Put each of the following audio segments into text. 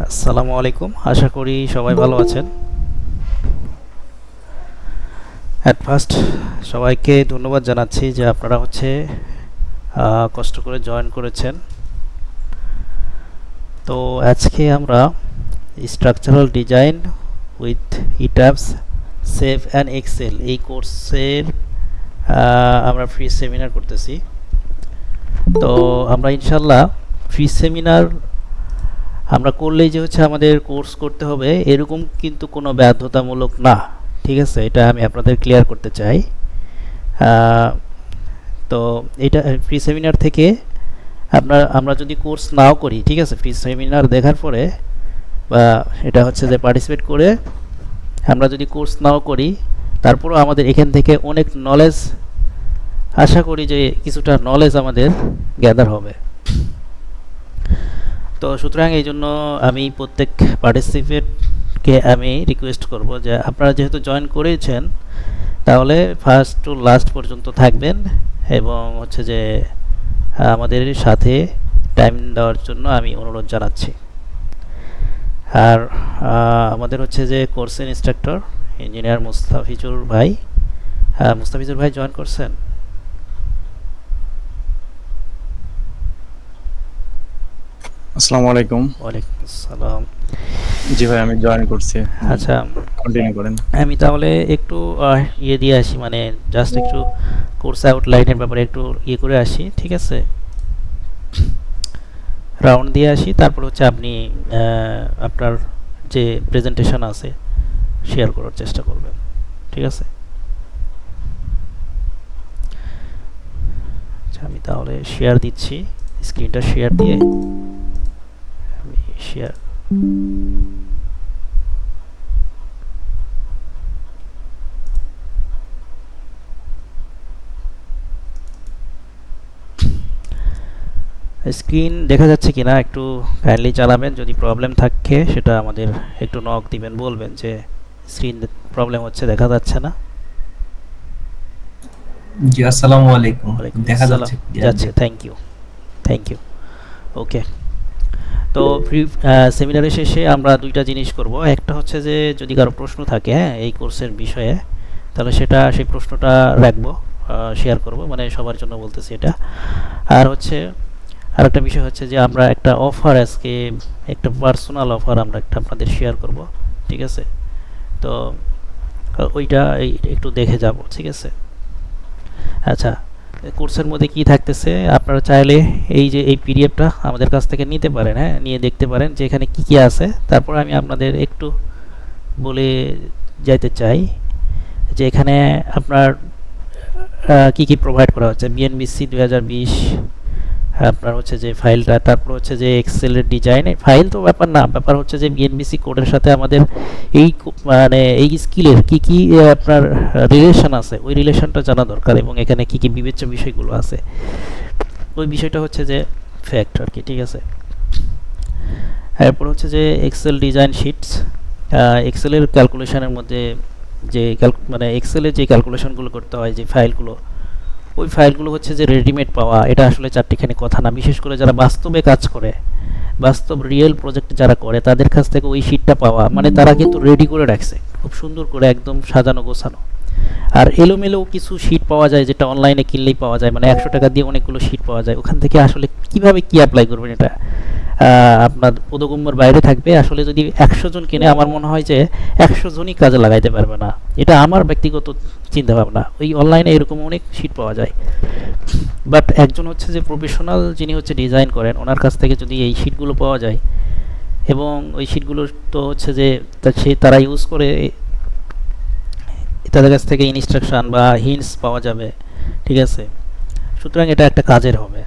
আসসালামু আলাইকুম, আশা করি সবাই ভালো আছেন। অ্যাট ফার্স্ট সবাইকে ধন্যবাদ জানাচ্ছি যে আপনারা কষ্ট করে জয়েন করেছেন। তো আজকে আমরা structural design with ETABS SAFE and Excel এই কোর্সের আমরা ফ্রি সেমিনার করতেছি। তো আমরা ইনশাল্লাহ ফ্রি সেমিনার আমরা করলেই যে আমাদের কোর্স করতে হবে এরকম কিন্তু কোনো বাধ্যতামূলক না, ঠিক আছে? এটা আমি আপনাদের ক্লিয়ার করতে চাই। তো এটা ফ্রি সেমিনার থেকে আমরা যদি কোর্স নাও করি, ঠিক আছে, ফ্রি সেমিনার দেখার পরে বা এটা যে পার্টিসিপেট করে আমরা যদি কোর্স নাও করি, তারপরেও আমাদের এখান থেকে অনেক নলেজ, আশা করি যে কিছুটা নলেজ আমাদের গ্যাদার হবে। তো সুতরাং এই জন্য আমি প্রত্যেক পার্টিসিপেটকে আমি রিকোয়েস্ট করব যে আপনারা যেহেতু জয়েন করেছেন তাহলে ফার্স্ট টু লাস্ট পর্যন্ত থাকবেন এবং যে আমাদের সাথে টাইম দেওয়ার জন্য আমি অনুরোধ জানাচ্ছি। আর আমাদের যে কোর্সের ইনস্ট্রাক্টর ইঞ্জিনিয়ার মুস্তাফিজুর ভাই জয়েন করছেন। আসসালামু আলাইকুম। ওয়ালাইকুম আসসালাম। জি ভাই, আমি জয়েন করছি। আচ্ছা, কন্টিনিউ করেন। আমি তাহলে একটু ইয়ে দিয়ে আসি, মানে জাস্ট একটু কোর্স আউটলাইনের ব্যাপারে একটু ইয়ে করে আসি, ঠিক আছে? রাউন্ড দিয়ে আসি, তারপর আপনি আপনার যে প্রেজেন্টেশন আছে শেয়ার করার চেষ্টা করবেন, ঠিক আছে? আচ্ছা, আমি তাহলে শেয়ার দিচ্ছি, স্ক্রিনটা শেয়ার দিয়ে আমি শেয়ার। স্ক্রিন দেখা যাচ্ছে কিনা একটু কাইন্ডলি জানাবেন। যদি প্রবলেম থাকে সেটা আমাদের একটু নক দিবেন, বলবেন যে স্ক্রিন প্রবলেম হচ্ছে, দেখা যাচ্ছে না। জি, আসসালামু আলাইকুম। ওয়ালাইকুম দেখা আসসালাম। যাচ্ছে, যাচ্ছে। Thank you. ওকে, তো ফ্রি সেমিনারের শেষে আমরা দুইটা জিনিস করব। একটা যে যদি কারো প্রশ্ন থাকে, হ্যাঁ, এই কোর্সের বিষয়ে, তাহলে সেই প্রশ্নটা রাখবো, শেয়ার করব, মানে সবার জন্য বলতেছি এটা। আর আরেকটা বিষয় যে আমরা একটা অফার, আজকে একটা পার্সোনাল অফার আমরা একটা আপনাদের শেয়ার করব, ঠিক আছে? তো ওইটা একটু দেখে যাব, ঠিক আছে? আচ্ছা, কোর্সের মধ্যে কি থাকতেছে আপনারা চাইলে এই পিডিএফটা আমাদের কাছ থেকে নিতে পারেন, হ্যাঁ, নিয়ে দেখতে পারেন যে এখানে কি কি আছে। তারপর আমি আপনাদের একটু বলে যাইতে চাই যে এখানে আপনার কি কি প্রোভাইড করা হচ্ছে। বিএনবিসি 2020 আপনার যে ফাইলটা, তারপর যে এক্সেলের ডিজাইন ফাইল, তো ব্যাপার না, ব্যাপার যে বিএনবিসি কোডের সাথে আমাদের মানে এই স্কিলের কি কি আপনার রিলেশন আছে, ওই রিলেশনটা জানা দরকার, এবং এখানে কি কি বিবেচ্য বিষয়গুলো আছে, ওই বিষয়টা যে ফ্যাক্ট আর কি, ঠিক আছে? এরপর যে এক্সেল ডিজাইন শিটস, এক্সেলের ক্যালকুলেশনের মধ্যে যে মানে এক্সেলে যে ক্যালকুলেশনগুলো করতে হয়, যে ফাইলগুলো, ওই ফাইলগুলো যে রেডিমেড পাওয়া, এটা আসলে চারটিখানি কথা না। বিশেষ করে যারা বাস্তবে কাজ করে, বাস্তব রিয়েল প্রজেক্ট যারা করে, তাদের কাছ থেকে ওই শিটটা পাওয়া, মানে তারা কিন্তু রেডি করে রাখছে খুব সুন্দর করে, একদম সাজানো গোছানো। আর এলোমেলো কিছু শিট পাওয়া যায় যেটা অনলাইনে কিনলেই পাওয়া যায়, মানে 100 টাকা দিয়ে অনেকগুলো শিট পাওয়া যায়। ওখান থেকে আসলে কিভাবে কি অ্যাপ্লাই করবেন, এটা আপনার বোধগম্যের বাইরে থাকবে। আসলে যদি 100 জন কিনে, আমার মনে হয় যে 100 জনই কাজে লাগাইতে পারবে না। এটা আমার ব্যক্তিগত চিন্তা ভাবনা। ওই অনলাইনে এরকম অনেক শিট পাওয়া যায়, বাট একজন যে প্রফেশনাল, যিনি ডিজাইন করেন, ওনার কাছ থেকে যদি এই শিটগুলো পাওয়া যায়, এবং ওই শিটগুলো তো যে তারা ইউজ করে, তাদের কাছ থেকে ইনস্ট্রাকশন বা হিন্টস পাওয়া যাবে, ঠিক আছে? সুতরাং এটা একটা কাজের হবে।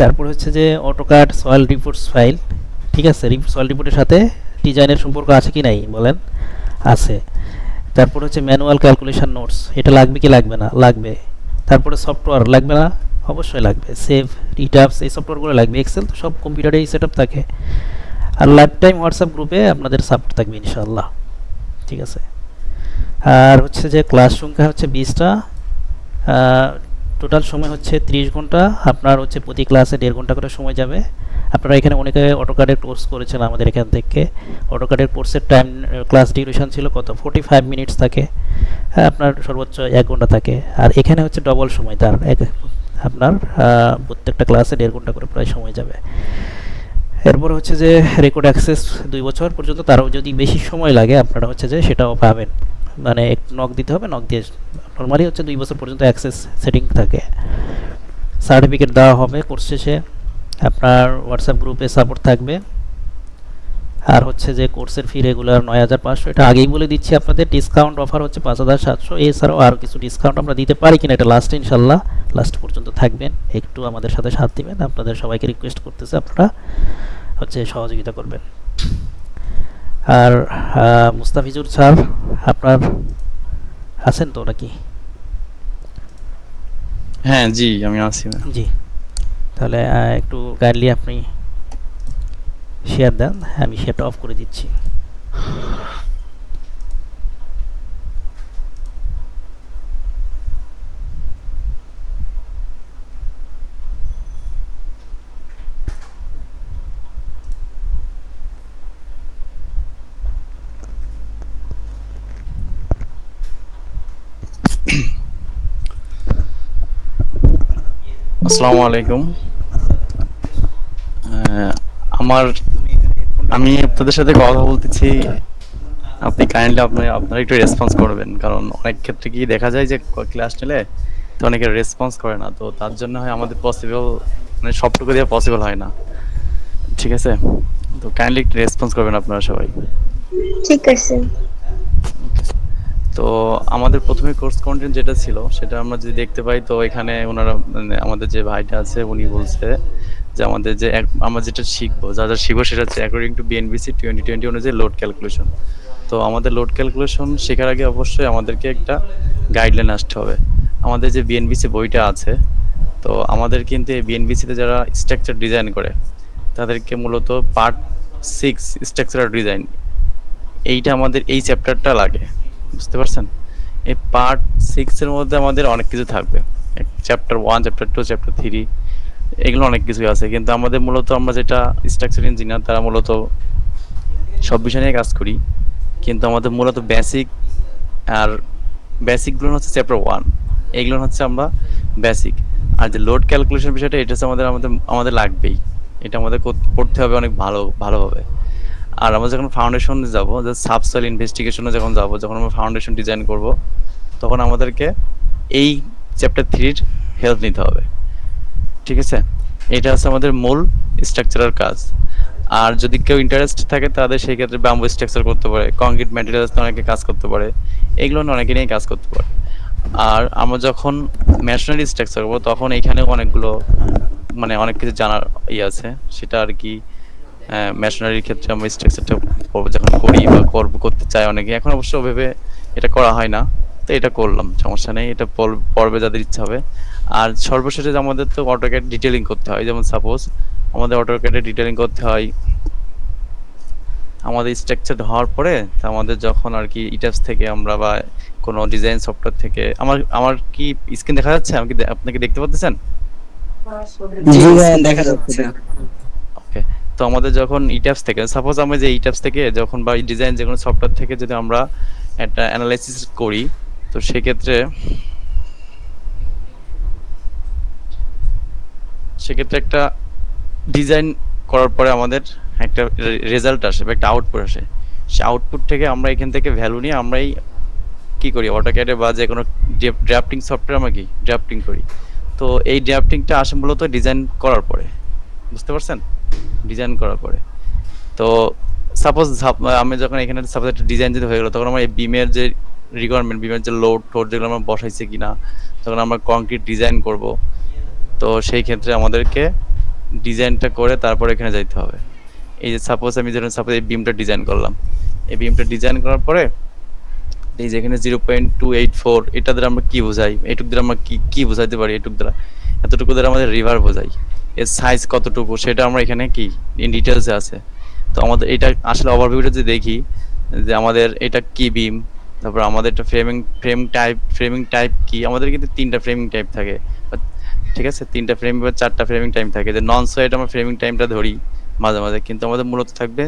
তারপর যে অটোক্যাড সয়েল রিপোর্টস ফাইল, ঠিক আছে? সয়েল রিপোর্টের সাথে ডিজাইনের সম্পর্ক আছে কি নাই বলেন? আছে। তারপর ম্যানুয়াল ক্যালকুলেশন নোটস, এটা লাগবে কি লাগবে না? লাগবে। তারপরে সফটওয়্যার লাগবে না? অবশ্যই লাগবে। সেভ, রিটাপস, এই সফটওয়্যারগুলো লাগবে। এক্সেল তো সব কম্পিউটারেই সেট আপ থাকে। আর লাইফ টাইম হোয়াটসঅ্যাপ গ্রুপে আপনাদের সাপোর্ট থাকবে ইনশাআল্লাহ, ঠিক আছে? আর যে ক্লাস সংখ্যা 20টা, টোটাল সময় 30 ঘন্টা। আপনার প্রতি ক্লাসে 1.5 ঘন্টা করে সময় যাবে। আপনারা এখানে অনেকে অটোক্যাডের কোর্স করেছেন আমাদের এখান থেকে। অটোক্যাডের কোর্সের টাইম ক্লাস ডিউরেশন ছিল কত 45 মিনিটস থাকে, হ্যাঁ আপনার সর্বোচ্চ 1 ঘন্টা থাকে। আর এখানে হচ্ছে ডবল সময় তার আপনার প্রত্যেকটা ক্লাসে 1.5 ঘন্টা করে প্রায় সময় যাবে। এরপর হচ্ছে যে রেকর্ড অ্যাক্সেস 2 বছর পর্যন্ত, তারও যদি বেশি সময় লাগে আপনারা হচ্ছে যে সেটাও পাবেন, মানে এক নক দিতে হবে, নক দিয়ে নর্মালি হচ্ছে 2 বছর পর্যন্ত অ্যাক্সেস সেটিং থাকে। সার্টিফিকেট দেওয়া হবে কোর্স শেষে, আপনার হোয়াটসঅ্যাপ গ্রুপে সাপোর্ট থাকবে। আর হচ্ছে যে কোর্সের ফি রেগুলার 9,500, এটা আগেই বলে দিচ্ছি আপনাদের। ডিসকাউন্ট অফার হচ্ছে 5,700, এছাড়াও আরও কিছু ডিসকাউন্ট আমরা দিতে পারি কিনা এটা লাস্ট, ইনশাল্লাহ লাস্ট পর্যন্ত থাকবেন, একটু আমাদের সাথে সাথ দিবেন। আপনাদের সবাইকে রিকোয়েস্ট করতেছে আপনারা হচ্ছে সহযোগিতা করবেন। আর মুস্তাফিজুর স্যার আপনার আছেন তো নাকি? হ্যাঁ জি, আমি আছি। জি, তাহলে একটু কাইন্ডলি আপনি শেয়ার দেন, আমি শেয়ারটা অফ করে দিচ্ছি। আসসালামু আলাইকুম। আমার আমি আপনাদের সাথে কথা বলতেছি, আপনি কাইন্ডলি আপনারা একটু রেসপন্স করবেন, কারণ অনেক ক্ষেত্রে কি দেখা যায় যে ক্লাস নিলে তো অনেকে রেসপন্স করে না, তো তার জন্য হয় আমাদের পসিবল, মানে সবটুকু দিয়ে পসিবল হয় না। ঠিক আছে, তো কাইন্ডলি একটু রেসপন্স করবেন আপনারা সবাই। ঠিক আছে। তো আমাদের প্রথমে কোর্স কন্টেন্ট যেটা ছিল সেটা আমরা যদি দেখতে পাই, তো এখানে ওনারা মানে আমাদের যে ভাইটা আছে উনি বলছে যে আমাদের যে আমরা যেটা শিখবো, যা যা শিখবো সেটা হচ্ছে অ্যাকর্ডিং টু বিএনবিসি 2020 অনুযায়ী লোড ক্যালকুলেশন। তো আমাদের লোড ক্যালকুলেশন শেখার আগে অবশ্যই আমাদেরকে একটা গাইডলাইন আসতে হবে। আমাদের যে বিএনবিসি বইটা আছে, তো আমাদের কিন্তু এই বিএনবিসিতে যারা স্ট্রাকচার ডিজাইন করে তাদেরকে মূলত পার্ট 6 স্ট্রাকচারাল ডিজাইন, এইটা আমাদের এই চ্যাপ্টারটা লাগে, বুঝতে পারছেন? এই পার্ট 6 এর মধ্যে আমাদের অনেক কিছু থাকবে, চ্যাপ্টার 1, চ্যাপ্টার 2, চ্যাপ্টার 3, এগুলো অনেক কিছুই আছে। কিন্তু আমাদের মূলত আমরা যেটা স্ট্রাকচার ইঞ্জিনিয়ার, তারা মূলত সব বিষয় নিয়ে কাজ করি, কিন্তু আমাদের মূলত বেসিক আর বেসিকগুলো হচ্ছে চ্যাপ্টার 1, এইগুলো হচ্ছে আমরা বেসিক। আর যে লোড ক্যালকুলেশন বিষয়টা, এটা হচ্ছে আমাদের আমাদের আমাদের লাগবেই, এটা আমাদের পড়তে হবে অনেক ভালোভাবে। আর আমরা যখন ফাউন্ডেশনে যাব, যে সাবসয়েল ইনভেস্টিগেশনে যখন যাব, যখন আমরা ফাউন্ডেশন ডিজাইন করব, তখন আমাদেরকে এই চ্যাপ্টার 3 এর হেল্প নিতে হবে। ঠিক আছে, এটা হচ্ছে আমাদের মূল স্ট্রাকচারাল কাজ। আর যদি কেউ ইন্টারেস্ট থাকে তাদের সেই ক্ষেত্রে ব্যাম্বু স্ট্রাকচার করতে পারে, কংক্রিট ম্যাটেরিয়ালস অনেকে কাজ করতে পারে, এগুলো অনেকে নিয়ে কাজ করতে পারে। আর আমরা যখন মেশনারি স্ট্রাকচার করবো, তখন এইখানেও অনেকগুলো মানে অনেক কিছু জানার আছে, সেটা আর কি। মেশনারির ক্ষেত্রে আমরা স্ট্রাকচারটা যখন করি বা করতে চাই অনেকে, এখন অবশ্য ভেবে এটা করা হয় না, তো এটা করলাম, সমস্যা নেই, এটা পর্বে যাদের ইচ্ছা হবে। আর সর্বশেষে আমাদের তো অটোক্যাড ডিটেলিং করতে হয়, যেমন সাপোজ আমাদের অটোক্যাডে ডিটেলিং করতে হয় আমাদের স্ট্রাকচার হওয়ার পরে, তো আমাদের যখন আর কি ইটাপস থেকে আমরা বা কোনো ডিজাইন সফটওয়্যার থেকে, আমার কি স্ক্রিন দেখা যাচ্ছে? আমি কি আপনি কি দেখতে পাচ্ছেন? জি ভাই, দেখা যাচ্ছে। ওকে, তো আমাদের যখন ইটাপস থেকে, সাপোজ আমরা যে ইটাপস থেকে যখন বা ডিজাইন যে কোনো সফটওয়্যার থেকে যদি আমরা একটা অ্যানালাইসিস করি, তো সেক্ষেত্রে একটা ডিজাইন করার পরে আমাদের একটা রেজাল্ট আসে বা একটা আউটপুট আসে। সেই আউটপুট থেকে আমরা এখান থেকে ভ্যালু নিয়ে আমরাই কি করি, অটোক্যাডে বা যে কোনো ড্রাফটিং সফটওয়্যার আমরা কি ড্রাফটিং করি। তো এই ড্রাফটিংটা আসে মূলত ডিজাইন করার পরে, বুঝতে পারছেন? ডিজাইন করার পরে তো সাপোজ আমি যখন এখানে সাপোজ একটা ডিজাইন যদি হয়ে গেলো, তখন আমার এই বিমের যে রিকোয়ারমেন্ট, বিমের যে লোড টোড যেগুলো আমরা বসাইছে কিনা, তখন আমরা কংক্রিট ডিজাইন করব। তো সেই ক্ষেত্রে আমাদেরকে ডিজাইনটা করে তারপর এখানে যাইতে হবে। এই যে সাপোজ আমি যখন এই বিমটা ডিজাইন করলাম, এই বিমটা ডিজাইন করার পরে এই যে এখানে 0.284, এটা দ্বারা আমরা কি বোঝাই, এটুক দ্বারা আমরা কি বোঝাইতে পারি, এটুক দ্বারা এতটুকু দ্বারা আমাদের রিভার বোঝাই, এর সাইজ কতটুকু সেটা আমরা এখানে কি ইন ডিটেলসে আছে। তো আমাদের এটা আসলে ওভারভিউটা যদি দেখি যে আমাদের এটা কি বিম, তারপর আমাদের একটা ফ্রেমিং টাইপ কি, আমাদের কিন্তু 3টা ফ্রেমিং টাইপ থাকে, ঠিক আছে? 3টা ফ্রেম বা 4টা ফ্রেমিং টাইম থাকে। যে নন সোয়েড আমরা ফ্রেমিং টাইমটা ধরি, মাঝে মাঝে, কিন্তু আমাদের মূলত থাকবে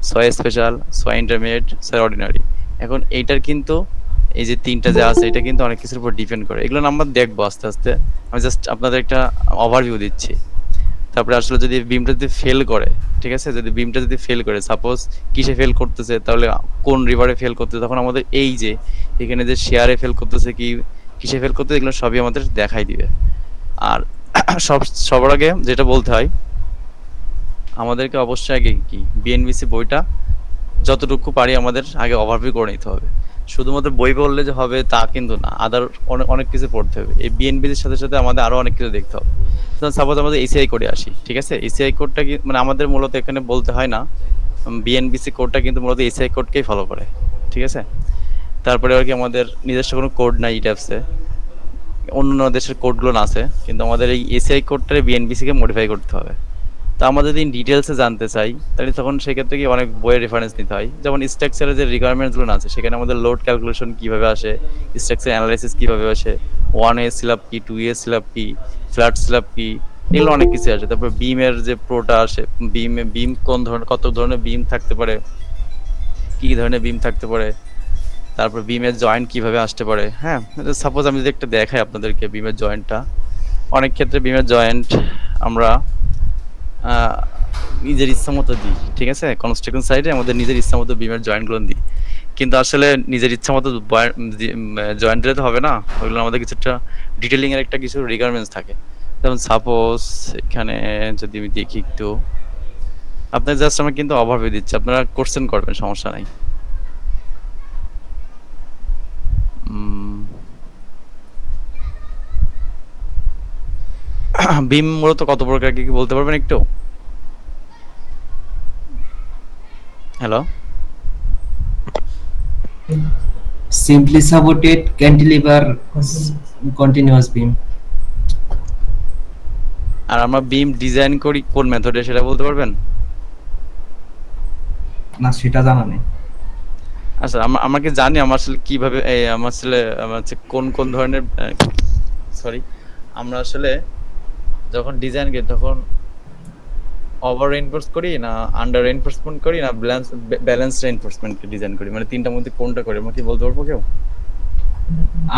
ছয় স্পেশাল, ছয় ইন্টারমিডিয়েট, ছয় অর্ডিনারি। এখন এইটার কিন্তু এই যে তিনটা যে আছে এটা কিন্তু অনেক কিছুর উপর ডিপেন্ড করে, এগুলো আমরা দেখবো আস্তে আস্তে। আমি জাস্ট আপনাদের একটা ওভারভিউ দিচ্ছি। তারপরে আসলে যদি বিমটা যদি ফেল করে, ঠিক আছে, যদি বিমটা যদি ফেল করে, সাপোজ কিসে ফেল করতেছে, তাহলে কোন রিভারে ফেল করতেছে, তখন আমাদের এই যে এখানে যে শেয়ারে ফেল করতেছে কি কিসে ফেল করতেছে, এগুলো সবই আমাদের দেখাই দিবে। আর সবার আগে যেটা বলতে হয়, আমাদেরকে অবশ্যই আগে কি বিএনবিসি বইটা যতটুকু পারি আমাদের আগে ওভারভিউ করে নিতে হবে। শুধুমাত্র বই পড়লে যে হবে তা কিন্তু না, আদার অনেক অনেক কিছু পড়তে হবে। এই বিএনবিসির সাথে সাথে আমাদের আরো অনেক কিছু দেখতে হবে। সাপোজ আমাদের এসিআই কোডে আসি, ঠিক আছে, এসিআই কোডটা কি মানে আমাদের মূলত এখানে বলতে হয় না, বিএনবিসি কোডটা কিন্তু মূলত এসিআই কোডকেই ফলো করে, ঠিক আছে। তারপরে আর কি আমাদের নিজস্ব কোনো কোড নাই ইট্যাপসে, অন্য দেশের কোডগুলো না আছে, কিন্তু আমাদের এই এসিআই কোডটারে বিএনবিসি কে মডিফাই করতে হবে। তো আমরা যদি ডিটেলসে জানতে চাই তাহলে তখন সেক্ষেত্রে কি অনেক বইয়ের রেফারেন্স নিতে হয়, যেমন স্ট্রাকচারের যে রিকোয়ারমেন্টসগুলো আছে সেখানে আমাদের লোড ক্যালকুলেশন কিভাবে আসে, স্ট্রাকচার অ্যানালাইসিস কিভাবে আসে, 1A স্ল্যাব কি, 2A স্ল্যাব কি, ফ্ল্যাট স্ল্যাব কি, এগুলো অনেক কিছু আসে। তারপর বিমের যে প্রোটা আসে, বিম কোন ধরনের, কত ধরনের বিম থাকতে পারে, কি ধরনের বিম থাকতে পারে, তারপর বিমের জয়েন্ট কিভাবে আসতে পারে। হ্যাঁ, সাপোজ আমি যদি একটা দেখাই আপনাদেরকে বিমের জয়েন্টটা, অনেক ক্ষেত্রে বিমের জয়েন্ট আমরা নিজের ইচ্ছা মতো দিই, ঠিক আছে, কনস্ট্রাকশন সাইডে আমাদের নিজের ইচ্ছা মতো বিমের জয়েন্টগুলো দিই, কিন্তু আসলে নিজের ইচ্ছা মতো জয়েন্ট দিলে তো হবে না, ওইগুলো আমাদের কিছুটা ডিটেলিং এর একটা কিছু রিকোয়ারমেন্টস থাকে। যেমন সাপোজ এখানে যদি আমি দেখি একটু, আপনার জাস্ট আমরা কিন্তু ওভারভিউ দিচ্ছি, আপনারা কোশ্চেন করবেন, সমস্যা নাই। বিম মূলত কত প্রকার কি বলতে পারবেন একটু? Hello, Simply supported cantilever continuous beam. আর আমরা বিম ডিজাইন করি কোন মেথডে সেটা বলতে পারবেন? না সেটা জানা নেই। আচ্ছা, আমাকে জানি আমার আসলে কিভাবে আমার আসলে আমার হচ্ছে কোন কোন ধরনের, সরি, আমরা আসলে যখন ডিজাইন করি তখন ওভার রেইনফোর্স করি না আন্ডার রেইনফোর্সমেন্ট করি না ব্যালেন্স রেইনফোর্সমেন্ট ডিজাইন করি, মানে তিনটার মধ্যে কোনটা করি আমাকে বলতে পারবো কেউ?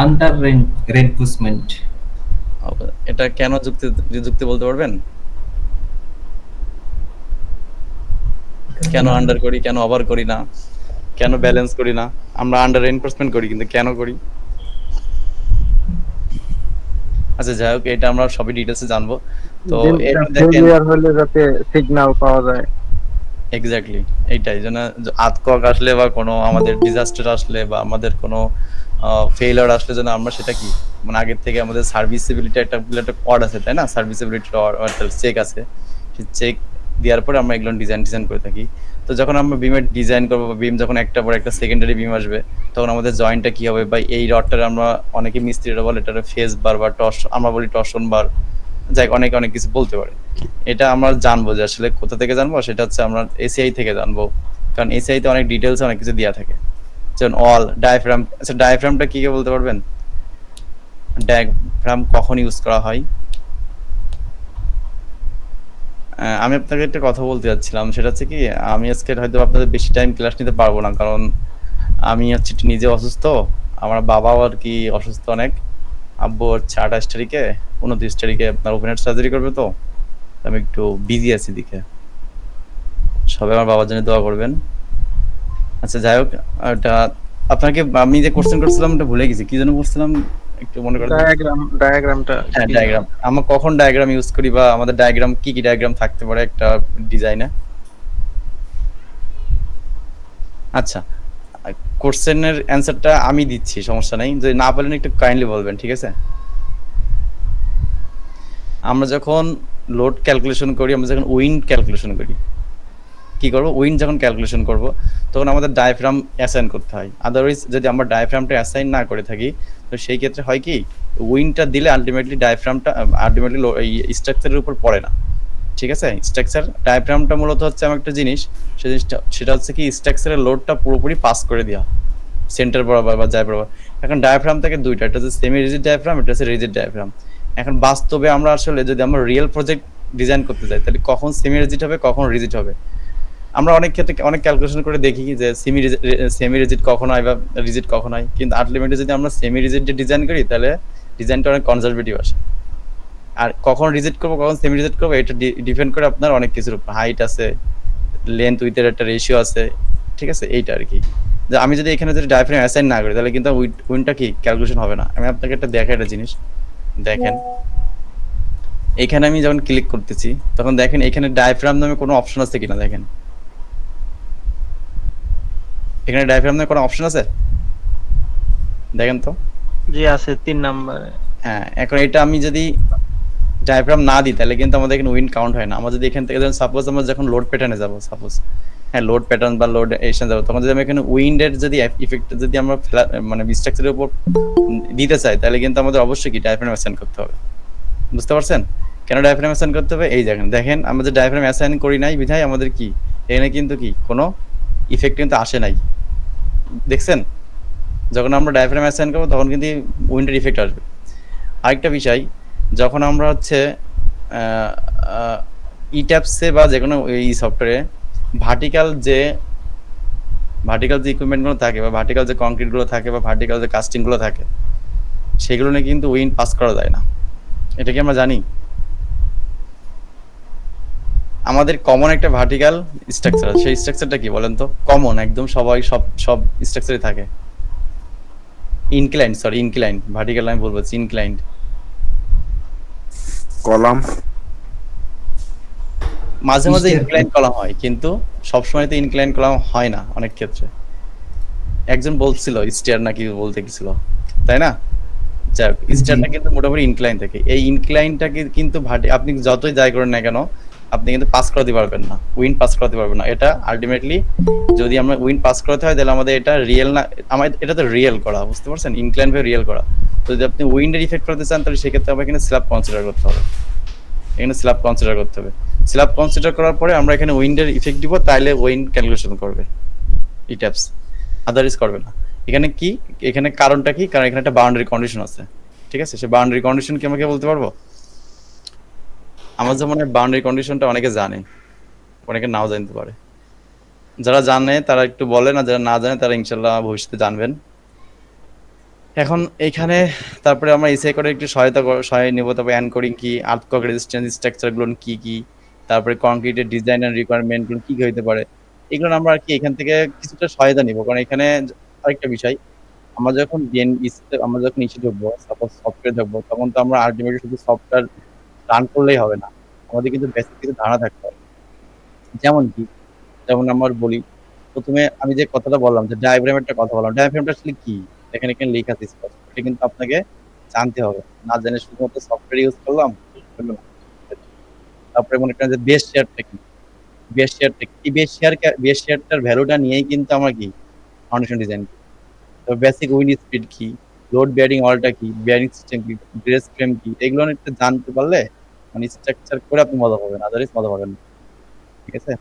Under reinforcement. এটা কেন যুক্তি বলতে পারবেন? কেন আন্ডার করি, কেন ওভার করি না, কেন ব্যালেন্স করি না? আমরা আন্ডার রেইনফোর্সমেন্ট করি কিন্তু কেন করি? আচ্ছা যাই হোক, এটা আমরা সবই ডিটেইলসে জানবো। তো এটা দেখেন ফেলিয়ার হলে যাতে সিগন্যাল পাওয়া যায়। এক্স্যাক্টলি এইটাই জন্য আতকক আসলে বা কোনো আমাদের ডিজাস্টার আসলে বা আমাদের কোনো ফেইলিয়ার আসলে যেন আমরা সেটা কি মানে আগের থেকে আমাদের সার্ভিসিবিলিটি একটা কোড আছে, তাই না, সার্ভিসিবিলিটি চেক আছে, সেই চেক দেওয়ার পরে আমরা এগুলো ডিজাইন করে থাকি। তো যখন আমরা বিমের ডিজাইন করবো বা বিম যখন একটা পর একটা সেকেন্ডারি বিম আসবে তখন আমাদের জয়েন্টটা কি হবে, বা এই রডটার আমরা অনেকে মিস্ত্রিরা বলে এটার ফেস বার বা টস, আমরা বলি টর্শন বার, যাই অনেকে অনেক কিছু বলতে পারে। এটা আমরা জানবো যে আসলে কোথা থেকে জানবো, সেটা হচ্ছে আমরা এসিআই থেকে জানবো, কারণ এসিআই তে অনেক ডিটেলস অনেক কিছু দেওয়া থাকে, যেমন অল ডায়াফ্রাম। আচ্ছা ডায়াফ্রামটা কি বলতে পারবেন? ডায়াফ্রাম কখন ইউজ করা হয়? আমি আপনাকে একটা কথা বলতে যাচ্ছিলাম, সেটা হচ্ছে কি আমি আজকে হয়তো আপনাদের বেশি টাইম ক্লাস নিতে পারবো না, কারণ আমি হচ্ছে নিজে অসুস্থ, আমার বাবাও আর কি অসুস্থ অনেক, আব্বু হচ্ছে 28 তারিখে 29 তারিখে আপনার ওপেন হার্ট সার্জারি করবে, তো আমি একটু বিজি আছি দিকে, সবাই আমার বাবার জন্য দোয়া করবেন। আচ্ছা যাই হোক, এটা আপনাকে আমি যে কোশ্চেন করছিলাম এটা ভুলে গেছি, কি জন্য করছিলাম একটু মনে করেন। ডায়াগ্রামটা হ্যাঁ ডায়াগ্রাম, আমরা কখন ডায়াগ্রাম ইউজ করি বা আমাদের ডায়াগ্রাম কি কি ডায়াগ্রাম থাকতে পারে একটা ডিজাইনে। আচ্ছা কোশ্চেনের অ্যানসারটা আমি দিচ্ছি, সমস্যা নাই, যদি না পারেন একটু কাইন্ডলি বলবেন, ঠিক আছে। আমরা যখন লোড ক্যালকুলেশন করি, আমরা যখন উইন্ড ক্যালকুলেশন করি, কি করব, উইন্ড যখন ক্যালকুলেশন করব তখন আমাদের ডায়াফ্রাম অ্যাসাইন করতে হয়। আদারওয়াইজ যদি আমরা ডায়াফ্রামটা অ্যাসাইন না করে থাকি তো সেই ক্ষেত্রে হয় কি উইন্ডটা দিলে আলটিমেটলি ডায়াফ্রামটা আলটিমেটলি এই স্ট্রাকচারের উপর পড়ে না, ঠিক আছে। স্ট্রাকচার ডায়াফ্রামটা মূলত হচ্ছে এমন একটা জিনিস, সেই জিনিসটা সেটা হচ্ছে কি স্ট্রাকচারের লোডটা পুরোপুরি পাস করে দেওয়া সেন্টার বরাবর বা যায় বরাবর। এখন ডায়াফ্রাম থেকে দুইটা, একটা হচ্ছে সেমি রিজিড ডায়াফ্রাম, একটা হচ্ছে রিজিড ডায়াফ্রাম। এখন বাস্তবে আমরা আসলে যদি আমরা রিয়েল প্রজেক্ট ডিজাইন করতে যাই, তাহলে কখন সেমি রিজিড হবে, কখন রিজিড হবে। আমরা অনেক ক্ষেত্রে অনেক ক্যালকুলেশন করে দেখি যে সেমি রিজিড কখন হয় বা রিজিড কখন হয়, কিন্তু আলটিমেটলি যদি আমরা সেমি রিজিড ডিজাইন করি তাহলে ডিজাইনটা অনেক কনজারভেটিভ আসে। আর কখন রিজিড করবো কখন সেমি রিজিড করবো এটা ডিপেন্ড করে আপনার অনেক কিছুর উপর, হাইট আছে, লেন্থ উইথের একটা রেশিও আছে, ঠিক আছে, এইটা আর কি। যে আমি যদি এখানে যদি ডায়াফ্রাম অ্যাসাইন না করি তাহলে কিন্তু উইন্ডটা কি ক্যালকুলেশন হবে না। আমি আপনাকে একটা দেখা একটা জিনিস দেখেন, এখানে আমি যখন ক্লিক করতেছি তখন দেখেন এখানে ডায়াফ্রাম নামে কোনো অপশন আছে কিনা, দেখেন এখানে ডায়াফ্রাম নামে কোনো অপশন আছে, দেখেন তো। জি আছে 3 নম্বরে। হ্যাঁ, এখন এটা আমি যদি ডায়াফ্রাম না দিই তাহলে কিন্তু আমাদের এখানে উইন্ড কাউন্ট হয় না। আমরা যদি এখান থেকে সাপোজ আমরা যখন লোড প্যাটার্নে যাব, সাপোজ হ্যাঁ লোড প্যাটার্ন বা লোড এশন যাবো, তখন যদি আমি এখানে উইন্ডের যদি ইফেক্ট যদি আমরা মানে স্ট্রাকচারের উপর দিতে চাই তাহলে কিন্তু আমাদের অবশ্যই কি ডায়াফ্রাম অ্যাসাইন করতে হবে। বুঝতে পারছেন কেন ডায়াফ্রাম অ্যাসাইন করতে হবে? এই দেখেন দেখেন আমরা যে ডায়াফ্রাম অ্যাসাইন করি নাই বিধায় আমাদের কি এখানে কিন্তু কি কোনো ইফেক্ট কিন্তু আসে নাই, দেখছেন। যখন আমরা ডায়াফ্রাম অ্যাসাইন করবো তখন কিন্তু উইন্ডের ইফেক্ট আসবে। আরেকটা বিষয়, যখন আমরা হচ্ছে ইট্যাপসে বা যে কোনো এই সফটওয়্যারে ভার্টিক্যাল যে ইকুইপমেন্টগুলো থাকে বা ভার্টিক্যাল যে কংক্রিটগুলো থাকে বা ভার্টিক্যাল যে কাস্টিংগুলো থাকে সেগুলো নিয়ে কিন্তু উইন্ড পাস করা যায় না। এটা কি আমরা জানি? আমাদের কমন একটা ভার্টিক্যাল স্ট্রাকচার, সেই স্ট্রাকচারটা কি বলেন তো? কমন একদম সবাই সব স্ট্রাকচারে থাকে। ইনক্লাইন্ড ভার্টিক্যাল আমি বলবো ইনক্লাইন্ড কলাম। মাঝে মাঝে ইনক্লাইন কলাম হয় কিন্তু সবসময় তো ইনক্লাইন কলাম হয় না। অনেক ক্ষেত্রে একজন বলছিল স্টেয়ার নাকি বলতে গেছিল, তাই না? যাক, স্টেয়ারটা কিন্তু মোটামুটি ইনক্লাইন থাকে। এই ইনক্লাইনটাকে কিন্তু আপনি যতই যাই করেন না কেন আপনি কিন্তু পাস করাতে পারবেন না, উইন্ড পাস করাতে পারবেন না। এটা আলটিমেটলি যদি আমরা উইন্ড পাস করাতে হয় তাহলে আমাদের এটা রিয়েল না, আমাদের এটা তো রিয়েল করা, বুঝতে পারছেন, ইনক্লাইন ভাবে রিয়েল করা। তো যদি আপনি উইন্ডের ইফেক্ট করতে চান তাহলে সেক্ষেত্রে আমাকে এখানে স্ল্যাব কনসিডার করতে হবে, এখানে স্ল্যাব কনসিডার করতে হবে। স্ল্যাব কনসিডার করার পরে আমরা এখানে উইন্ডের ইফেক্ট দিব, তাইলে উইন্ড ক্যালকুলেশন করবে ইট্যাপস, আদারওয়াইজ করবে না। এখানে কি, এখানে কারণটা কি? কারণ এখানে একটা বাউন্ডারি কন্ডিশন আছে, ঠিক আছে। সে বাউন্ডারি কন্ডিশন কি আমাকে বলতে পারবো? আমার যেমন বাউন্ডারি কন্ডিশনটা অনেকে জানে, অনেকে নাও জানতে পারে। যারা জানে তারা একটু বলে, না যারা না জানে তারা ইনশাল্লাহ ভবিষ্যতে জানবেন। এখন এইখানে তারপরে আমরা এসআই করে একটু সহায় নেব। তারপরে অ্যানকোরিং কি, আর্থকক রেজিস্ট্যান্স স্ট্রাকচারগুলো কি কি, তারপরে কংক্রিটের ডিজাইন এন্ড রিকোয়ারমেন্টগুলো কি কি হতে পারে, এগুলো আমরা আর কি এখান থেকে কিছুটা সহায়তা নিব। কারণ এখানে আরেকটা বিষয়, আমরা যখন আমরা যখন ইস্যু ঢুকবো, সাপোজ সফটওয়্যার ঢুকবো, তখন তো আমরা আলটিমেটলি শুধু সফটওয়্যার রান করলেই হবে না, আমাদের কিন্তু বেসিক কিছু ধারণা থাকতে হবে। যেমন কি, যেমন আমার বলি, প্রথমে আমি যে কথাটা বললাম যে ডায়াগ্রামের কথা বললাম, ডায়াগ্রামটা আসলে কি এখানে এখানে লেখা আছে স্পষ্ট, এটা কিন্তু আপনাকে জানতে হবে। না জেনে শুধুমাত্র সফটওয়্যার ইউজ করলাম হলো না। তারপরে মনে করেন যে বেস শেয়ারটা কি, এই বেস শেয়ারটার ভ্যালুটা নিয়েই কিন্তু আমরা কি ফাউন্ডেশন ডিজাইন করি। তো বেসিক উইন্ড স্পিড কি, লোড বেয়ারিং অলটা কি, বেয়ারিং সিস্টেম কি, ব্রেস ফ্রেম কি, এগুলো একটু জানতে পারলে মানে স্ট্রাকচার করে আপনি মজা পাবেন, আদারওয়াইজ মজা পাবেন না, ঠিক আছে।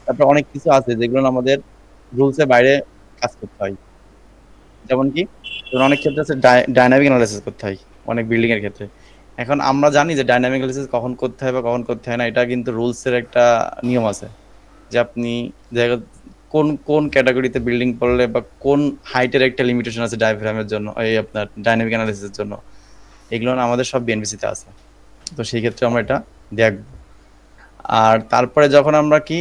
তারপর অনেক কিছু আছে যেগুলো আমাদের রুলসের বাইরে কাজ করতে হয়। যেমন কি, অনেক ক্ষেত্রে আছে ডাইনামিক অ্যানালাইসিস করতে হয় অনেক বিল্ডিং এর ক্ষেত্রে। এখন আমরা জানি যে ডাইনামিক অ্যানালাইসিস কখন করতে হয় বা কখন করতে হয় না, এটা কিন্তু রুলসের একটা নিয়ম আছে যে আপনি কোন কোন ক্যাটাগরিতে বিল্ডিং পড়লে বা কোন হাইটের একটা লিমিটেশন আছে ডায়াফ্রামের জন্য, এই আপনার ডাইনামিক অ্যানালাইসিসের জন্য, এগুলো না আমাদের সব বিএনপিসিতে আছে। তো সেই ক্ষেত্রে আমরা এটা দেখব। আর তারপরে যখন আমরা কি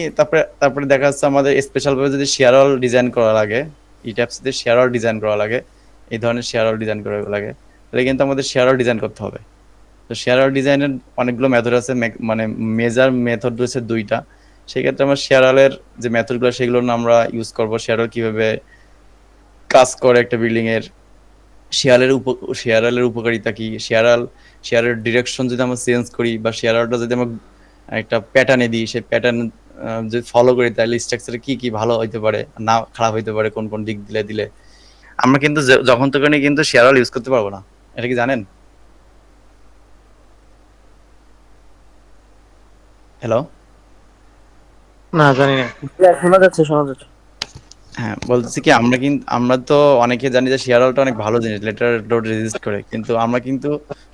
তারপরে দেখা যাচ্ছে আমাদের স্পেশাল ভাবে যদি শেয়ারওয়াল ডিজাইন করা লাগে, ইট্যাপসিতে শেয়ারওয়াল ডিজাইন করা লাগে, এই ধরনের শেয়ারওয়াল ডিজাইন করা লাগে, তাহলে কিন্তু আমাদের শেয়ারওয়াল ডিজাইন করতে হবে। তো শেয়ারওয়াল ডিজাইনের অনেকগুলো মেথড আছে, মানে মেজার মেথড রয়েছে 2টা। সেই ক্ষেত্রে আমরা শেয়ারওয়ালের যে মেথডগুলো সেগুলো আমরা ইউজ করব। শেয়ারওয়াল কিভাবে কাজ করে একটা বিল্ডিং এর, শেয়ারওয়ালের উপকারিতা কি, শেয়ারের ডিরেকশন যদি আমরা চেঞ্জ করি বা শেয়ারওয়ালটা যদি আমরা একটা প্যাটার্নে দিই, সেই প্যাটার্ন যদি ফলো করি তাহলে স্ট্রাকচারে কি কি ভালো হইতে পারে না খারাপ হইতে পারে, কোন কোন দিক দিলে আমরা কিন্তু যখন তখন কিন্তু শেয়ারওয়াল ইউজ করতে পারবো না। এটা কি জানেন? হ্যালো, না জানি না। শোনা যাচ্ছে শোনা যাচ্ছে। হ্যাঁ বলতেছি কি, আমরা তো অনেকে জানি যে শেয়ারওয়ালটা অনেক ভালো জিনিস, লেটার লোড রেজিস্ট করে, কিন্তু আমরা কিন্তু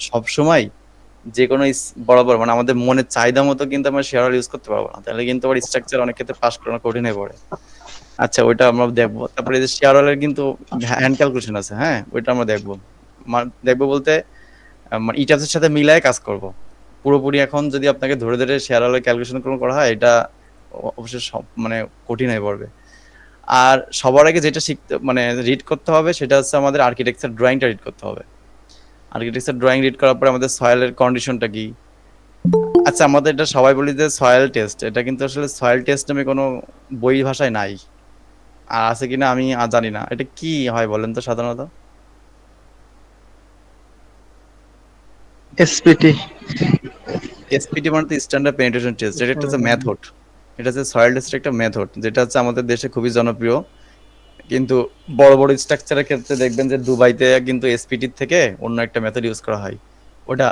সব সময় যে কোনো বরাবর মানে আমাদের মনের চাহিদা মতো কিন্তু আমরা শেয়ার হল ইউজ করতে পারবো না, তাহলে কিন্তু আবার স্ট্রাকচার অনেক ক্ষেত্রে পাস করানো কঠিন হয়ে পড়ে। আচ্ছা ওইটা আমরা দেখবো। তারপরে এই যে শেয়ার হলের কিন্তু হ্যান্ড ক্যালকুলেশন আছে, হ্যাঁ ওইটা আমরা দেখবো। দেখবো বলতে মানে ইটাপসের সাথে মিলায় কাজ করব পুরোপুরি। এখন যদি আপনাকে ধরে ধরে শেয়ার হলের ক্যালকুলেশন করা হয়, এটা অবশ্যই মানে কঠিন হয়ে পড়বে। আর সবার আগে যেটা শিখতে মানে রিড করতে হবে সেটা হচ্ছে আমাদের আর্কিটেকচার ড্রয়িংটা রিড করতে হবে। আর্কিটেকচার ড্রয়িং রিড করার পরে আমাদের সয়েলের কন্ডিশনটা কি। আচ্ছা আমাদের এটা সবাই বলি যে সয়েল টেস্ট, এটা কিন্তু আসলে সয়েল টেস্ট নামে কোনো বই ভাষায় নাই, আর আছে কিনা আমি জানি না। এটা কি হয় বলেন তো সাধারণত? এসপিটি। এসপিটি মানে তো স্ট্যান্ডার্ড পেনিট্রেশন টেস্ট, এটা একটা মেথড। এটা হচ্ছে সয়েল টেস্টের একটা মেথড, যেটা হচ্ছে আমাদের দেশে খুবই জনপ্রিয়। কিন্তু বড় বড় স্ট্রাকচারের ক্ষেত্রে দেখবেন যে দুবাইতে কিন্তু এসপিটির থেকে অন্য একটা মেথড ইউজ করা হয়, ওটা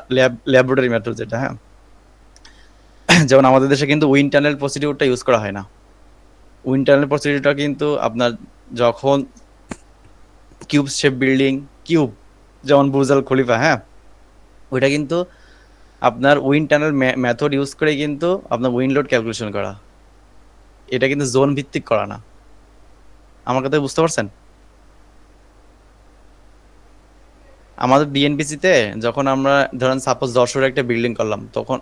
ল্যাবরেটরি মেথড যেটা। হ্যাঁ যেমন আমাদের দেশে কিন্তু উইন্ড টানেল প্রসিডিউরটা ইউজ করা হয় না। উইন্ড টানেল প্রসিডিউরটা কিন্তু আপনার যখন কিউব শেপ বিল্ডিং, কিউব যেমন বুর্জ আল খলিফা, হ্যাঁ ওইটা কিন্তু আপনার উইন্ড টানেল মেথড ইউজ করে কিন্তু আপনার উইন্ড লোড ক্যালকুলেশন করা, এটা কিন্তু জোন ভিত্তিক করা না। আমার কথা বুঝতে পারছেন? আমাদের বিএনপিসিতে যখন আমরা ধরেন সাপোজ 10 একটা বিল্ডিং করলাম, তখন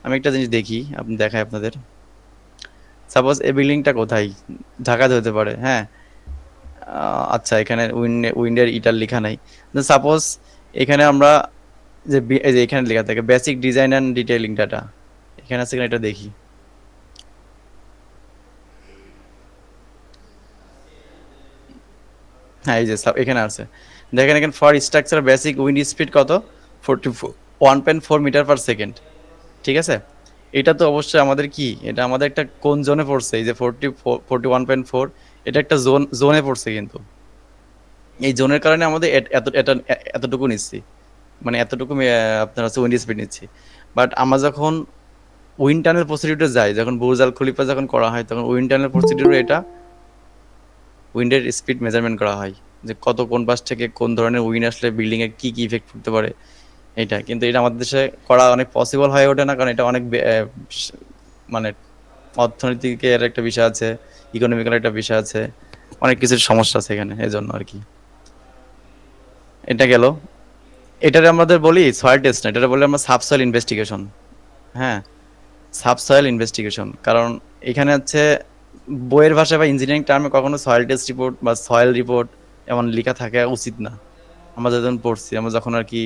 আমি একটা জিনিস দেখি, আপনি দেখাই আপনাদের। সাপোজ এই বিল্ডিংটা কোথায়, ঢাকাতে হতে পারে, হ্যাঁ আচ্ছা এখানে উইন্ডের ইটার লেখা নাই। সাপোজ এখানে আমরা যে এই যে এখানে লেখা থাকে basic design and detailing data, এখানে আছে কিনা এটা দেখি। হ্যাঁ এই যে এখানে আছে, দেখেন এখানে for structure basic wind speed কত, 1.4 মিটার পার সেকেন্ড। ঠিক আছে, এটা তো অবশ্যই আমাদের কি, এটা আমাদের একটা কোন জোনে পড়ছে, এই যে 41.4, এটা একটা জোনে পড়ছে। কিন্তু এই জোনের কারণে আমাদের এতটুকু নিচ্ছি, মানে এতটুকু আপনার হচ্ছে উইন্ড স্পিড নিচ্ছি। বাট আমরা যখন উইন্ড টানেল প্রসিডিউরে যাই, যখন বুর্জ আল খলিফা যখন করা হয়, তখন উইন্ড টানেল প্রসিডিউরে এটা উইন্ডের স্পিড মেজারমেন্ট করা হয়, যে কত কোন পাশ থেকে কোন ধরনের উইন্ড আসলে বিল্ডিং এ কি কি ইফেক্ট পড়তে পারে। এটা কিন্তু এটা আমাদের দেশে করা অনেক পসিবল হয়ে ওঠে না, কারণ এটা অনেক মানে অর্থনীতিকের একটা বিষয় আছে, ইকোনমিক্যাল একটা বিষয় আছে, অনেক কিছুর সমস্যা আছে এখানে, এই জন্য আর কি। এটা গেল। এটারে আমাদের বলি সয়েল টেস্ট না, এটারে বলি আমরা সাবসয়েল ইনভেস্টিগেশন। হ্যাঁ সাবসয়েল ইনভেস্টিগেশন, কারণ এখানে হচ্ছে বইয়ের ভাষায় বা ইঞ্জিনিয়ারিং টার্মে কখনো সয়েল টেস্ট রিপোর্ট বা সয়েল রিপোর্ট এমন লেখা থাকা উচিত না। আমরা যখন পড়ছি, আমরা যখন আর কি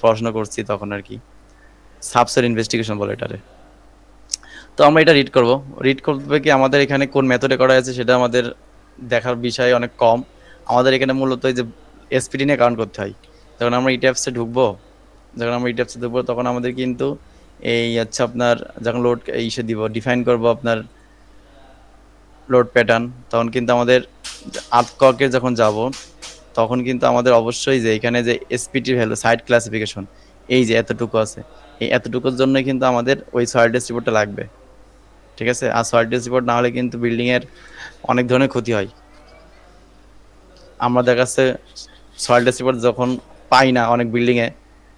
পড়াশোনা করছি, তখন আর কি সাবসয়েল ইনভেস্টিগেশন বলে এটারে। তো আমরা এটা রিড করব। রিড করবে কি আমাদের এখানে কোন মেথডে করা আছে সেটা আমাদের দেখার বিষয় অনেক কম। আমাদের এখানে মূলত এই যে এসপিডি নিয়ে কাউন্ট করতে হয়। যখন আমরা ইটিএফসে ঢুকবো, তখন আমাদের কিন্তু এই হচ্ছে আপনার যখন লোড ইসে দিব, ডিফাইন করব আপনার লোড প্যাটার্ন, তখন কিন্তু আমাদের আর্থককে যখন যাব, তখন কিন্তু আমাদের অবশ্যই যে এখানে যে এসপিটি ভ্যালু সাইট ক্লাসিফিকেশন, এই যে এতটুকু আছে, এই এতটুকুর জন্য কিন্তু আমাদের ওই সয়েল টেস্ট রিপোর্টটা লাগবে। ঠিক আছে, আর সয়েল টেস্ট রিপোর্ট না হলে কিন্তু বিল্ডিং এর অনেক ধরনের ক্ষতি হয়। আমরা দেখা যাচ্ছে সয়েল টেস্ট রিপোর্ট যখন পাই না অনেক বিল্ডিং এ,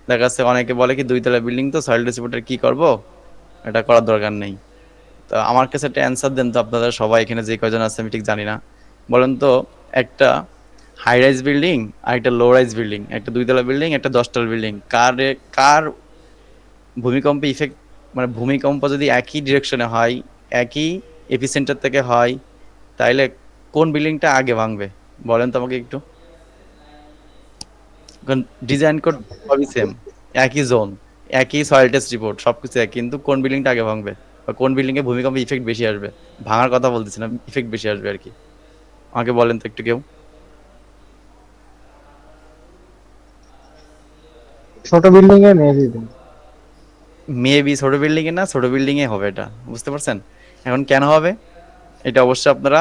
দেখা যাচ্ছে অনেকে বলে কি 2 তলা বিল্ডিং তো সয়েল টেস্ট রিপোর্টের কি করব, এটা করার দরকার নেই। তো আমার কাছে একটা অ্যান্সার দেন তো, আপনারা সবাই এখানে যে কয়জন আছে আমি ঠিক জানি না, বলেন তো একটা হাই রাইজ বিল্ডিং আর একটা লো রাইজ বিল্ডিং, একটা 2 তলা বিল্ডিং একটা 10 তলা বিল্ডিং, কার ভূমিকম্প ইফেক্ট, মানে ভূমিকম্প যদি একই ডিরেকশনে হয়, একই এপিসেন্টার থেকে হয়, তাইলে কোন বিল্ডিংটা আগে ভাঙবে বলেন তো আমাকে একটু। ডিজাইন কোড সবই সেম, একই জোন, একই সয়েল টেস্ট রিপোর্ট, সবকিছু এক, কিন্তু কোন বিল্ডিংটা আগে ভাঙবে বা কোন বিল্ডিং এ ভূমিকম্প ইফেক্ট বেশি আসবে, ভাঙার কথা বলতেছি না, ইফেক্ট বেশি আসবে আর কি, আমাকে বলেন তো একটু কেউ। ছোট বিল্ডিং এ মেবি। মেবি ছোট বিল্ডিং এ না, ছোট বিল্ডিং এ হবে, এটা বুঝতে পারছেন। এখন কেন হবে এটা অবশ্যই আপনারা,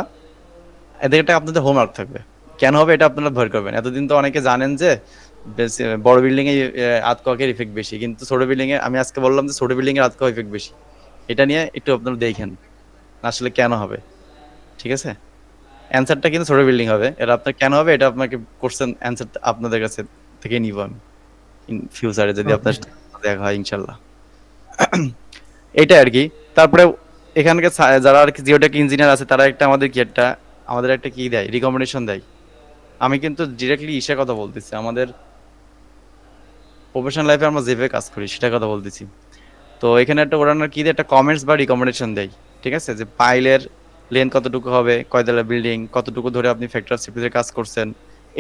এদের এটা আপনাদের হোমওয়ার্ক থাকবে, কেন হবে এটা আপনারা ভয় করবেন। এতদিন তো অনেকে জানেন যে বড় বিল্ডিং এ আর্থকোয়াকের ইফেক্ট বেশি, কিন্তু ছোট বিল্ডিং এ, আমি আজকে বললাম যে ছোট বিল্ডিং এর আর্থকোয়াক ইফেক্ট বেশি। এটা নিয়ে একটু আপনারা দেখেন আসলে কেন হবে। ঠিক আছে, অ্যানসারটা কিন্তু ছোট বিল্ডিং হবে, এটা আপনার কেন হবে এটা আপনাকে কোশ্চেন অ্যানসার আপনাদের কাছে থেকে নিব আমি ইন ফিউচারে, যদি আপনার দেখা হয় ইনশাল্লাহ। এটাই আর কি। তারপরে এখানকার যারা আর কি জিওটেক ইঞ্জিনিয়ার আছে তারা আমাদের একটা কি দেয়, রিকমেন্ডেশন দেয়। আমি কিন্তু ডিরেক্টলি ইসের কথা বলতেছি, আমাদের প্রফেশনাল লাইফে আমরা যেভাবে কাজ করি সেটার কথা বলতেছি। তো এখানে একটা ওরানোর কি দেয়, একটা কমেন্টস বা রিকমেন্ডেশন দেয়, ঠিক আছে, যে পাইলের লেন্থ কতটুকু হবে, কয়তলা বিল্ডিং, কতটুকু ধরে আপনি ফ্যাক্টর সিপিতে কাজ করছেন,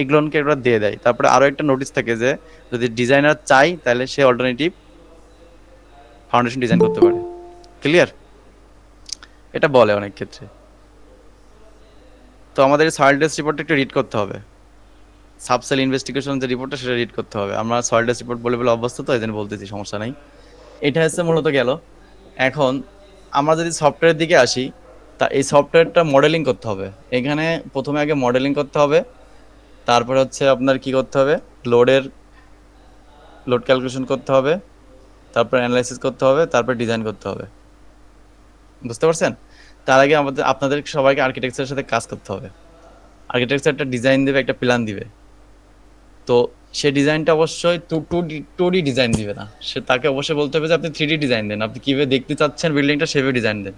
এগুলোকে ওরা দিয়ে দেয়। তারপরে আরো একটা নোটিশ থাকে যে যদি ডিজাইনার চাই তাহলে সে অল্টারনেটিভ ফাউন্ডেশন ডিজাইন করতে পারে। ক্লিয়ার? এটা বলে অনেক ক্ষেত্রে। তো আমাদের সয়েল টেস্ট রিপোর্টটা একটু রিড করতে হবে, সাবসেল ইনভেস্টিগেশন যে রিপোর্টটা সেটা রিড করতে হবে। আমরা সয়েল টেস্ট রিপোর্ট বলে বলে অভ্যস্ত, তো এই জন্য বলতেছি, সমস্যা নাই। এটা হচ্ছে মূলত গেল। এখন আমরা যদি সফটওয়্যারের দিকে আসি, তা এই সফটওয়্যারটা মডেলিং করতে হবে। এখানে প্রথমে আগে মডেলিং করতে হবে, তারপরে হচ্ছে আপনার কি করতে হবে, লোড ক্যালকুলেশন করতে হবে, তারপর অ্যানালাইসিস করতে হবে, তারপর ডিজাইন করতে হবে। বুঝতে পারছেন? তার আগে আপনাদের সবাইকে আর্কিটেকচারের সাথে কাজ করতে হবে। আর্কিটেকচার একটা ডিজাইন দেবে, একটা প্ল্যান দিবে। তো সে ডিজাইনটা অবশ্যই টু ডি ডিজাইন দিবে না, সে তাকে অবশ্যই বলতে হবে যে আপনি 3D ডিজাইন দেন, আপনি কিভাবে দেখতে চাচ্ছেন বিল্ডিংটা সেভাবে ডিজাইন দেন।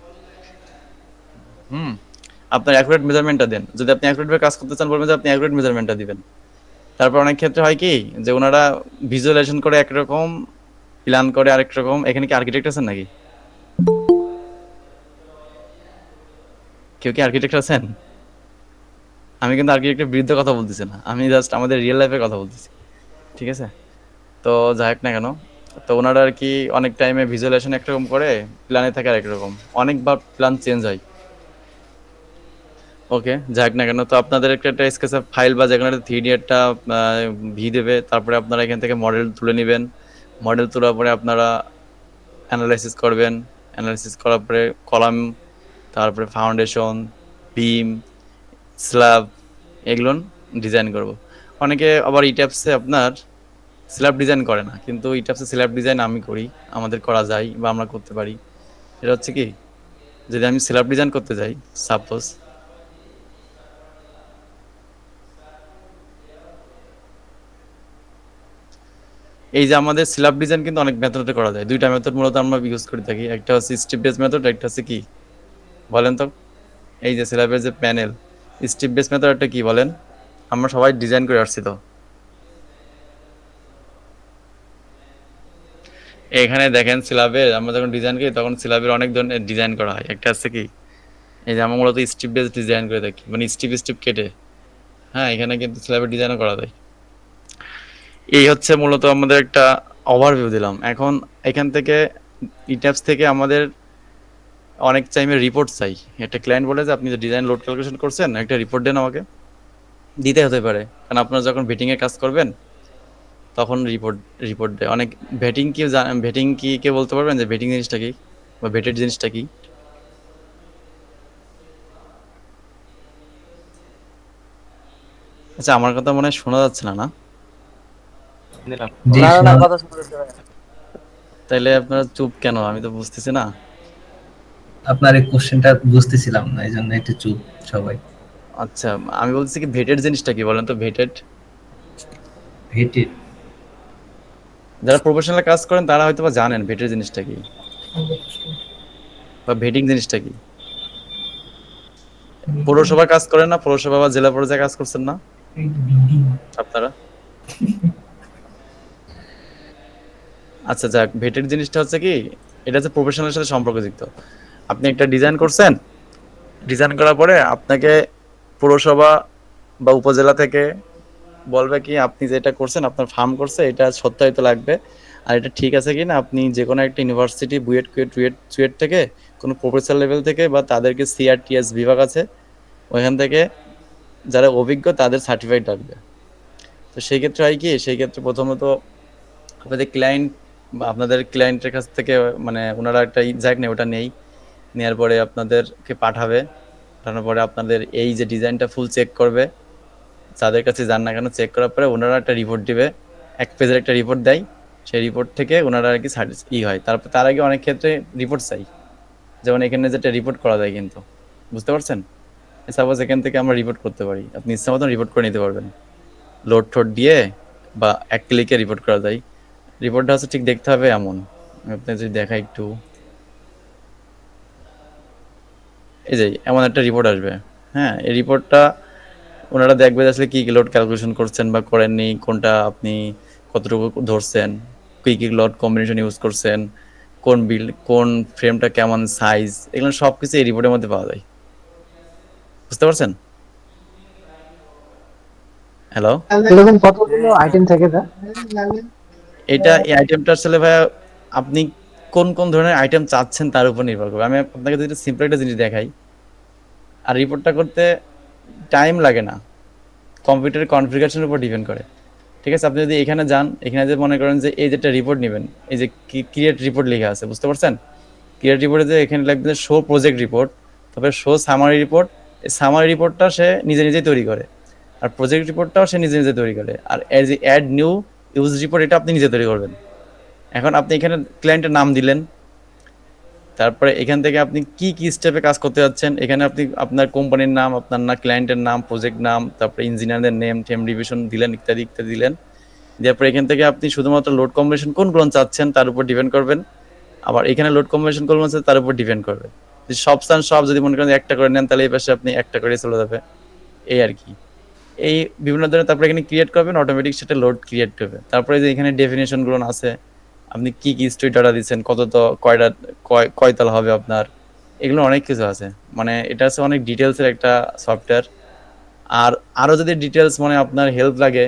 আপনার অ্যাকুরেট মেজারমেন্টটা দেন। যদি আপনি অ্যাকুরেট ভাবে কাজ করতে চান, বলবেন যে আপনি অ্যাকুরেট মেজারমেন্টটা দিবেন। তারপর অনেক ক্ষেত্রে হয় কি যে ওনারা ভিজুয়ালাইজেশন করে একরকম, প্ল্যান করে আরেক রকম। এখানে কি আর্কিটেক্ট আছেন নাকি? কেউ কি আর্কিটেক্ট আছেন? আমি কিন্তু আর্কিটেক্টের বিরুদ্ধে কথা বলতেছি না, আমি জাস্ট আমাদের রিয়েল লাইফের কথা বলতেছি, ঠিক আছে? তো যাই হোক না কেন, তো ওনারা আর কি অনেক টাইমে ভিজুয়ালাইজেশন একরকম করে, প্ল্যানে থাকে আরেক রকম, অনেকবার প্ল্যান চেঞ্জ হয়। ওকে, যাই হোক না কেন, তো আপনাদের একটা স্কেচ ফাইল বা যেখানে 3D একটা ভি দেবে, তারপরে আপনারা এখান থেকে মডেল তুলে নেবেন। মডেল তোলার পরে আপনারা অ্যানালাইসিস করবেন। অ্যানালাইসিস করার পরে কলাম, তারপরে ফাউন্ডেশন, বিম, স্ল্যাব, এগুলো ডিজাইন করব। অনেকে আবার ইট্যাপসে আপনার স্ল্যাব ডিজাইন করে না, কিন্তু ইট্যাপসে স্ল্যাব ডিজাইন আমি করি, আমাদের করা যায় বা আমরা করতে পারি। এটা হচ্ছে কি, যদি আমি স্ল্যাব ডিজাইন করতে যাই, সাপোজ এই যে আমাদের স্ল্যাব ডিজাইন কিন্তু অনেক মেথডে করা যায়। দুইটা মেথড মূলত আমরা ইউজ করে থাকি, একটা হচ্ছে স্ট্রিপ বেস মেথড, একটা হচ্ছে কি বলেন তো? এই যে স্ল্যাবের যে প্যানেল, স্ট্রিপ বেস মেথড একটা কি বলেন? আমরা সবাই ডিজাইন করে আসছি। তো এখানে দেখেন স্ল্যাবের আমরা যখন ডিজাইন করি তখন স্ল্যাবের অনেক ধরনের ডিজাইন করা হয়। একটা আছে কি, এই যে আমরা মূলত স্ট্রিপ বেস ডিজাইন করে থাকি, মানে স্ট্রিপ কেটে। হ্যাঁ, এখানে কিন্তু স্ল্যাবের ডিজাইনও করা যায়। এই হচ্ছে মূলত আমাদের একটা ওভারভিউ দিলাম। এখন এখান থেকে ইট্যাপস থেকে আমাদের অনেক টাইমে রিপোর্ট চাই। একটা ক্লায়েন্ট বলে যে আপনি যে ডিজাইন লোড ক্যালকুলেশন করছেন, একটা রিপোর্ট দেন আমাকে। দিতে হতে পারে, কারণ আপনারা যখন ভেটিং এর কাজ করবেন তখন রিপোর্ট দেয় অনেক। ভেটিং কি কে বলতে পারবেন যে ভেটিং জিনিসটা কি বা ভেটেড জিনিসটা কি? আচ্ছা, আমার কথা মনে হয় শোনা যাচ্ছে না, না? জি না না না, শোনা- কথা শুনতেছে ভাই। তাইলে আপনারা চুপ কেন, আমি তো বুঝতেছি না। আপনার এই কোশ্চেনটা বুঝতেছিলাম না, এই জন্য একটু চুপ সবাই। আচ্ছা, আমি বলছি কি ভেটেড জিনিসটা কি বলেন তো? ভেটেড, ভেটেড যারা প্রফেশনাল কাজ করেন তারা হয়তো বা জানেন ভেটেড জিনিসটা কি বা ভেটিং জিনিসটা কি। পৌরসভায় কাজ করেন না? পৌরসভা বা জেলা পর্যায়ে কাজ করছেন না আপনারা? আচ্ছা যাক, ভেটেড জিনিসটা হচ্ছে কি, এটা হচ্ছে প্রফেশনালের সাথে সম্পর্কযুক্ত। আপনি একটা ডিজাইন করছেন, ডিজাইন করার পরে আপনাকে পৌরসভা বা উপজেলা থেকে বলবে কি আপনি যেটা করছেন, আপনার ফার্ম করছে, এটা সত্যায়িত লাগবে। আর এটা ঠিক আছে কি না, আপনি যে কোনো একটা ইউনিভার্সিটি, বুয়েট, চুয়েট থেকে, কোনো প্রফেসর লেভেল থেকে, বা তাদেরকে সিআরটিএস বিভাগ আছে ওইখান থেকে যারা অভিজ্ঞ তাদের সার্টিফাইড লাগবে। তো সেই ক্ষেত্রে হয় কি, সেই ক্ষেত্রে প্রথমত আপনাদের ক্লায়েন্টের কাছ থেকে মানে ওনারা একটা যাক নেই, ওটা নেওয়ার পরে আপনাদেরকে পাঠানোর পরে আপনাদের এই যে ডিজাইনটা ফুল চেক করবে, যাদের কাছে যান না কেন, চেক করার পরে ওনারা একটা রিপোর্ট দিবে, 1 পেজের একটা রিপোর্ট দেয়। সেই রিপোর্ট থেকে ওনারা আর কি হয়। তারপর তার আগে অনেক ক্ষেত্রে রিপোর্ট চাই, যেমন এখানে যেটা রিপোর্ট করা যায় কিন্তু, বুঝতে পারছেন? সাপোজ এখান থেকে আমরা রিপোর্ট করতে পারি, আপনি ইচ্ছা মতন রিপোর্ট করে নিতে পারবেন, লোড টোড দিয়ে বা এক ক্লিকে রিপোর্ট করা যায়। রিপোর্টটা হচ্ছে ঠিক দেখতে হবে এমন। আমি আপনাকে যদি দেখাই একটু, এই যে এমন একটা রিপোর্ট আসবে। হ্যাঁ, এই রিপোর্টটা ওনারা দেখবে যে আসলে কি কি লোড ক্যালকুলেশন করছেন বা করেননি, কোনটা আপনি কতটুকু ধরছেন, কি কি লোড কম্বিনেশন ইউজ করছেন, কোন বিল্ড, কোন ফ্রেমটা কেমন সাইজ, এগুলো সবকিছু এই রিপোর্টের মধ্যে পাওয়া যায়। বুঝতে পারছেন? হ্যালো, এরকম কতগুলো আইটেম থেকে তা এটা এই আইটেমটা আসলে ভাইয়া আপনি কোন কোন ধরনের আইটেম চাচ্ছেন তার উপর নির্ভর করবে। আমি আপনাকে যদি সিম্পল একটা জিনিস দেখাই, আর রিপোর্টটা করতে টাইম লাগে না, কম্পিউটারের কনফিগারেশনের উপর ডিপেন্ড করে। ঠিক আছে, আপনি যদি এখানে যান, এখানে যে মনে করেন যে এই যেটা রিপোর্ট নেবেন, এই যে ক্রিয়েট রিপোর্ট লেখা আছে, বুঝতে পারছেন? ক্রিয়েট রিপোর্টে যে এখানে লিখবেন শো প্রজেক্ট রিপোর্ট, তারপরে শো সামারি রিপোর্ট। এই সামারি রিপোর্টটা সে নিজে নিজেই তৈরি করে, আর প্রজেক্ট রিপোর্টটাও সে নিজে নিজে তৈরি করে, আর as add new use report এটা আপনি নিজে তৈরি করবেন। এখন আপনি এখানে ক্লায়েন্টের নাম দিলেন, তারপরে এখান থেকে আপনি কি কি স্টেপে কাজ করতে যাচ্ছেন, এখানে আপনি আপনার কোম্পানির নাম, আপনার না ক্লায়েন্টের নাম, প্রজেক্ট নাম, তারপরে ইঞ্জিনিয়ারদের নেম টেম ডিভিশন দিলেন, ইত্যাদি ইত্যাদি দিলেন। তারপর এখান থেকে আপনি শুধুমাত্র লোড কম্বিনেশন কোনগুলো চাচ্ছেন তার উপর ডিপেন্ড করবেন। আবার এখানে লোড কম্বিনেশন কোনগুলো আছে তার উপর ডিপেন্ড করবে। যদি সব স্থান সব যদি মনে করেন একটা করে নেন, তাহলে এই পাশে আপনি একটা করে চলে যাবে, এই আর কি। এই বিভিন্ন ধরনের, তারপরে এখানে ক্রিয়েট করবেন, অটোমেটিক সেটা লোড ক্রিয়েট করবে। তারপরে যে এখানে ডেফিনেশন গুলো আছে, আপনি কি কি স্ট্রিট ডাটা দিচ্ছেন, কত তো কয়টা কয়তলা হবে আপনার, এগুলো অনেক কিছু আছে। মানে এটা হচ্ছে অনেক ডিটেলসের একটা সফটওয়্যার। আর আরো যদি ডিটেলস মানে আপনার হেল্প লাগে,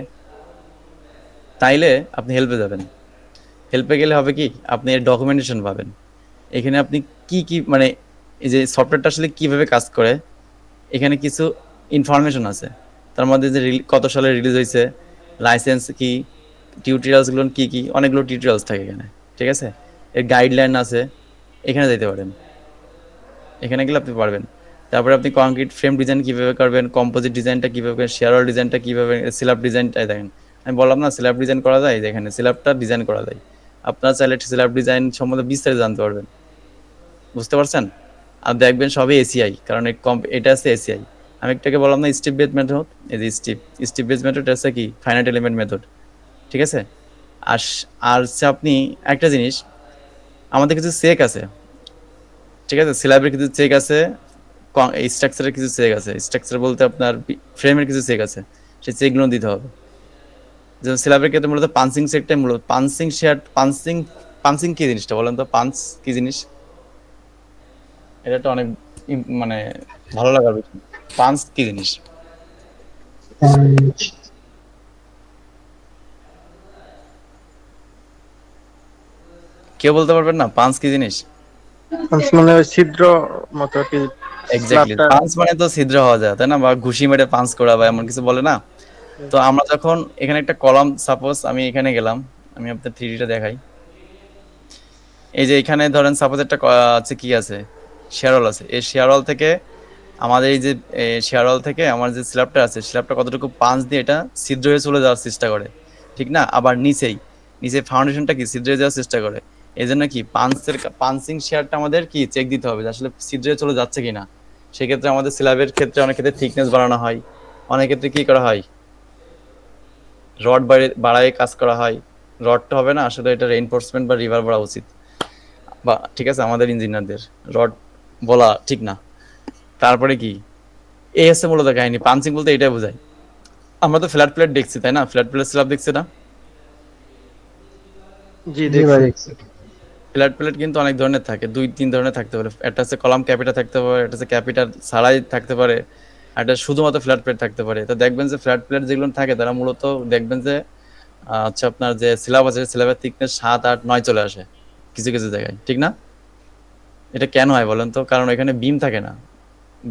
তাইলে আপনি হেল্পে যাবেন। হেল্পে গেলে হবে কি, আপনি এর ডকুমেন্টেশন পাবেন। এখানে আপনি কি কি মানে এই যে সফটওয়্যারটা আসলে কিভাবে কাজ করে, এখানে কিছু ইনফরমেশন আছে। তার মধ্যে যে কত সালে রিলিজ হয়েছে, লাইসেন্স কি, টিউটোরিয়ালসগুলো কি কি, অনেকগুলো টিউটোরিয়ালস থাকে এখানে। ঠিক আছে, এর গাইডলাইন আছে, এখানে যেতে পারেন, এখানে গেলে আপনি পারবেন। তারপরে আপনি কংক্রিট ফ্রেম ডিজাইন কিভাবে করবেন, কম্পোজিট ডিজাইনটা কিভাবে করবেন, শেয়ার ডিজাইনটা কিভাবে, স্ল্যাব ডিজাইনটা দেখেন। আমি বললাম না স্ল্যাব ডিজাইন করা যায়, এখানে স্ল্যাবটা ডিজাইন করা যায়। আপনারা চাইলে স্ল্যাব ডিজাইন সম্বন্ধে বিস্তারিত জানতে পারবেন। বুঝতে পারছেন? আর দেখবেন সবই এসিআই, কারণ এটা আছে এসিআই। আমি একটাকে বললাম না স্টিপ বেস মেথড, এই যে স্টিপ বেস মেথড আছে কি ফাইনাইট এলিমেন্ট মেথড। ঠিক আছে, আর আর হচ্ছে আপনি একটা জিনিস, আমাদের কিছু চেক আছে। ঠিক আছে, স্ল্যাবের কিছু চেক আছে, স্ট্রাকচারের কিছু চেক আছে। স্ট্রাকচার বলতে আপনার ফ্রেমের কিছু চেক আছে, সেই চেকগুলো দিতে হবে। যেমন স্ল্যাবের ক্ষেত্রে মূলত পাঞ্চিং চেকটাই মূলত, পাঞ্চিং শেয়ার, পাঞ্চিং কি জিনিসটা বলেন তো, পাঞ্চ কি জিনিস? এটা একটা অনেক মানে ভালো লাগার বিষয়। পাঞ্চ কি জিনিস? কেউ বলতে পারবেন না পাঞ্চ কি জিনিস? মানে ওই ছিদ্র মতো কি এক্স্যাক্টলি, স্ল্যাবটা পাঞ্চ মানে তো ছিদ্র হওয়া যায়, তাই না? বা ঘুষি মেরে পাঞ্চ করা বা এমন কিছু বলে না। তো আমরা যখন এখানে একটা কলাম, সাপোজ আমি এখানে গেলাম, আমি আপনার 3D টা দেখাই। এই যে এখানে ধরেন সাপোজ একটা আছে, কি আছে, শেয়ারওয়াল আছে। এই শেয়ারওয়াল থেকে আমাদের এই যে শেয়ারওয়াল থেকে আমার যে স্ল্যাবটা আছে, স্ল্যাবটা কতটুকু পাঞ্চ দিয়ে এটা ছিদ্র হয়ে চলে যাওয়ার চেষ্টা করে, ঠিক না? আবার নিচে ফাউন্ডেশনটা কি ছিদ্র হয়ে যাওয়ার চেষ্টা করে। এই জন্য কি পাঞ্চিং শেয়ারটা আমাদের কি চেক দিতে হবে যে আসলে ছিদ্র হয়ে চলে যাচ্ছে কিনা। সেক্ষেত্রে আমাদের স্ল্যাবের ক্ষেত্রে অনেক ক্ষেত্রে থিকনেস বাড়ানো হয়, অনেক ক্ষেত্রে কি করা হয়, রড বাড়ায় কাজ করা হয়। রডটা হবে না আসলে, এটা রেইনফোর্সমেন্ট বা রিভার বলা উচিত, বা ঠিক আছে আমাদের ইঞ্জিনিয়ারদের রড বলা ঠিক না। তারপরে কি, এই হচ্ছে মূলত কাহিনী। পাঞ্চিং বলতে এটাই বোঝায়। আমরা তো ফ্ল্যাট প্লেট দেখছি, তাই না? ফ্ল্যাট প্লেট স্ল্যাব দেখছি না? জি জি ভাই দেখছি। দেখছি। ফ্ল্যাট প্লেট কিন্তু অনেক ধরনের থাকে, 2-3 ধরনের থাকতে পারে। একটা হচ্ছে কলাম ক্যাপিটা থাকতে পারে, একটা হচ্ছে ক্যাপিটাল ছাড়াই থাকতে পারে, আর একটা শুধুমাত্র ফ্ল্যাট প্লেট থাকতে পারে। তো দেখবেন যে ফ্ল্যাট প্লেট যেগুলো থাকে তারা মূলত দেখবেন যে হচ্ছে আপনার যে স্ল্যাব আছে, স্ল্যাবের থিকনেস 7-8-9 চলে আসে কিছু কিছু জায়গায়, ঠিক না? এটা কেন হয় বলেন তো? কারণ এখানে বিম থাকে না।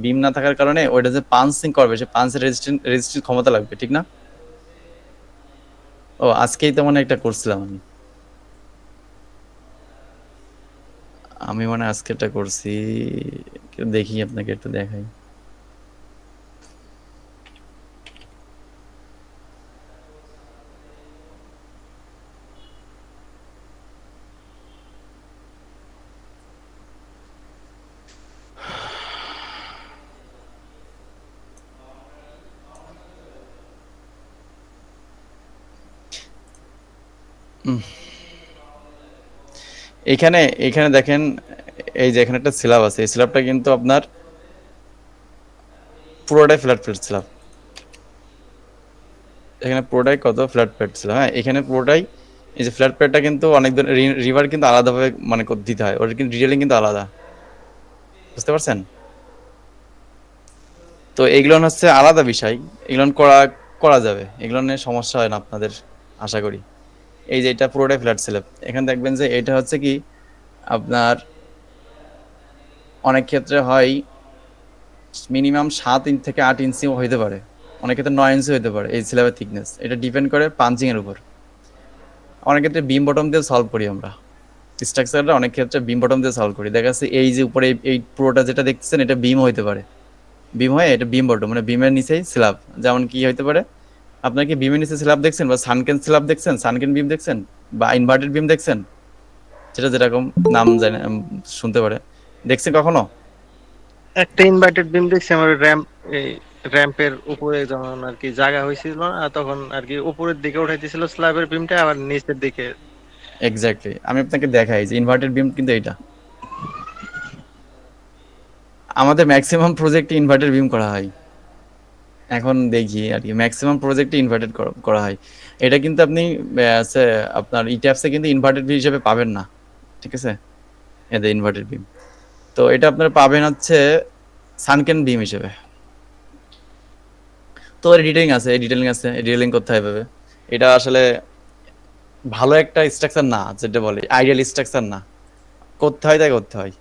বিম না থাকার কারণে ওইটা যে পাঞ্চিং করবে, সে পাঞ্চের রেজিস্ট্যান্স ক্ষমতা লাগবে, ঠিক না? ও আজকেই তো মনে একটা করছিলাম আমি, আজকে এটা করছি। দেখি আপনাকে একটু দেখাই। এখানে এখানে দেখেন, এই যে এখানে একটা স্ল্যাব আছে, এই স্ল্যাবটা কিন্তু আপনার পুরোটাই ফ্ল্যাট প্লেট স্ল্যাব। এখানে পুরোটাই কত ফ্ল্যাট প্লেট ছিল, হ্যাঁ এখানে পুরোটাই এই যে ফ্ল্যাট প্লেটটা কিন্তু অনেক ধরনের রিভার কিন্তু আলাদাভাবে মানে দিতে হয়, ওর কিন্তু ডিটেলিং কিন্তু আলাদা, বুঝতে পারছেন? তো এগুলো হচ্ছে আলাদা বিষয়, এগুলো করা করা যাবে, এগুলো নিয়ে সমস্যা হয় না আপনাদের আশা করি। এই যে এটা পুরোটাই ফ্ল্যাট স্ল্যাব, এখানে দেখবেন যে এটা হচ্ছে কি আপনার অনেক ক্ষেত্রে হয় মিনিমাম 7 থেকে 8 ইঞ্চিও হইতে পারে, অনেক ক্ষেত্রে 9 ইঞ্চি হইতে পারে এই স্ল্যাবের থিকনেস। এটা ডিপেন্ড করে পাঞ্চিং এর উপর। অনেক ক্ষেত্রে বিম বটম দিয়ে সলভ করি আমরা স্ট্রাকচারটা, অনেক ক্ষেত্রে বিম বটম দিয়ে সলভ করি। দেখা যাচ্ছে এই যে উপরে এই পুরোটা যেটা দেখতেছেন এটা বিম হইতে পারে, বিম হয় এটা বিম বটম, মানে বিমের নিচেই স্ল্যাব। যেমন কি হইতে পারে, আপনার কি বিমের নিচে স্ল্যাব দেখছেন বা সানকেন স্ল্যাব দেখছেন, সানকেন বিম দেখছেন বা ইনভার্টেড বিম দেখছেন, যেটা যেরকম নাম জানে শুনতে পারে, দেখছেন কখনো? একটা ইনভার্টেড বিম দেখছি আমার এই র্যাম্পের উপরে, যেমন আর কি জায়গা হয়েছিল না, তখন আর কি উপরের দিকে উঠাইতেছিল স্ল্যাবের বিমটা, আবার নিচের দিকে। এক্স্যাক্টলি, আমি আপনাকে দেখাই যে ইনভার্টেড বিম কিন্তু এটা আমাদের ম্যাক্সিমাম প্রজেক্টে ইনভার্টেড বিম করা হয়। এখন দেখি আর কি ম্যাক্সিমাম প্রজেক্টে ইনভার্টেড করা হয়। এটা কিন্তু আপনি আছে আপনার ইট্যাপসে কিন্তু ইনভার্টেড বিম হিসেবে পাবেন না, ঠিক আছে? এদের ইনভার্টেড বিম, তো এটা আপনারা পাবেন হচ্ছে সানকেন বিম হিসেবে। তো এর ডিটেইলিং আছে, এই ডিটেইলিং আছে, এই ডিটেইলিং করতে হয় এভাবে। এটা আসলে ভালো একটা স্ট্রাকচার না, যেটা বলে আইডিয়াল স্ট্রাকচার না, করতে হয় তাই করতে হয়,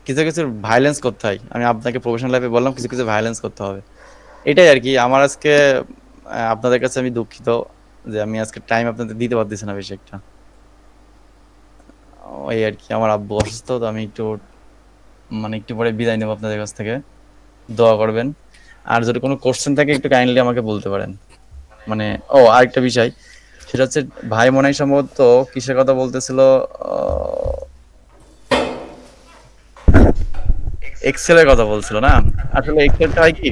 কিছু কিছু ভায়োলেন্স করতে হয়। আমি আপনাকে প্রফেশনাল লাইফে বললাম কিছু কিছু ভায়োলেন্স করতে হবে, এটাই আর কি। আমার আজকে আপনাদের কাছে আমি দুঃখিত যে আমি আজকে টাইম আপনাদের দিতে পারতেছি না বেশি একটা, ওই আর কি আমার আব্বু অসুস্থ, তো আমি একটু মানে একটু পরে বিদায় নেবো আপনাদের কাছ থেকে, দোয়া করবেন। আর যদি কোনো কোশ্চেন থাকে একটু কাইন্ডলি আমাকে বলতে পারেন। মানে ও আরেকটা বিষয়, সেটা হচ্ছে ভাই মনে হয় সম্ভবত কিসের কথা বলতেছিল, এক্সেলের কথা বলছিল না? আসলে এক্সেলটা হয় কি,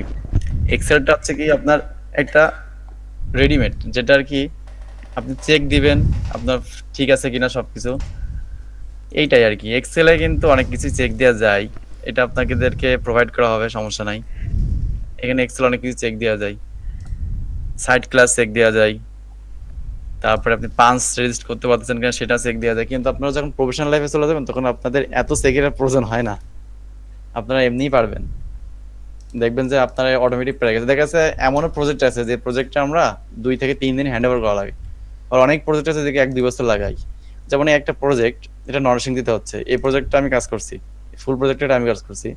এক্সেলটা হচ্ছে কি আপনার একটা রেডিমেড, যেটা আর কি আপনি চেক দিবেন আপনার ঠিক আছে কিনা সবকিছু, এইটাই আর কি। এক্সেলে কিন্তু অনেক কিছু চেক দেওয়া যায়, এটা আপনাদেরকে প্রোভাইড করা হবে, সমস্যা নাই। এখানে এক্সেল অনেক কিছু চেক দেওয়া যায়, সাইড ক্লাস চেক দেওয়া যায়, তারপরে আপনি পাঞ্চ রেজিস্ট করতে পারতেছেন কিনা সেটা চেক দেওয়া যায়। কিন্তু আপনারা যখন প্রফেশনাল লাইফে চলে যাবেন তখন আপনাদের এত চেকের প্রয়োজন হয় না, আপনারা এমনিই পারবেন। দেখবেন যে আপনার অটোমেটিক পেয়ে গেছে। দেখা যাচ্ছে এমনও প্রজেক্ট আছে যে প্রজেক্টটা আমরা 2 থেকে 3 দিন হ্যান্ড ওভার করা লাগে, আর অনেক প্রজেক্ট আছে যেটা 1-2 বছর লাগাই। যেমন এই একটা প্রজেক্ট, এটা নরসিংদীতে হচ্ছে, এই প্রজেক্টটা আমি কাজ করছি, ফুল প্রজেক্টটা আমি কাজ করছি।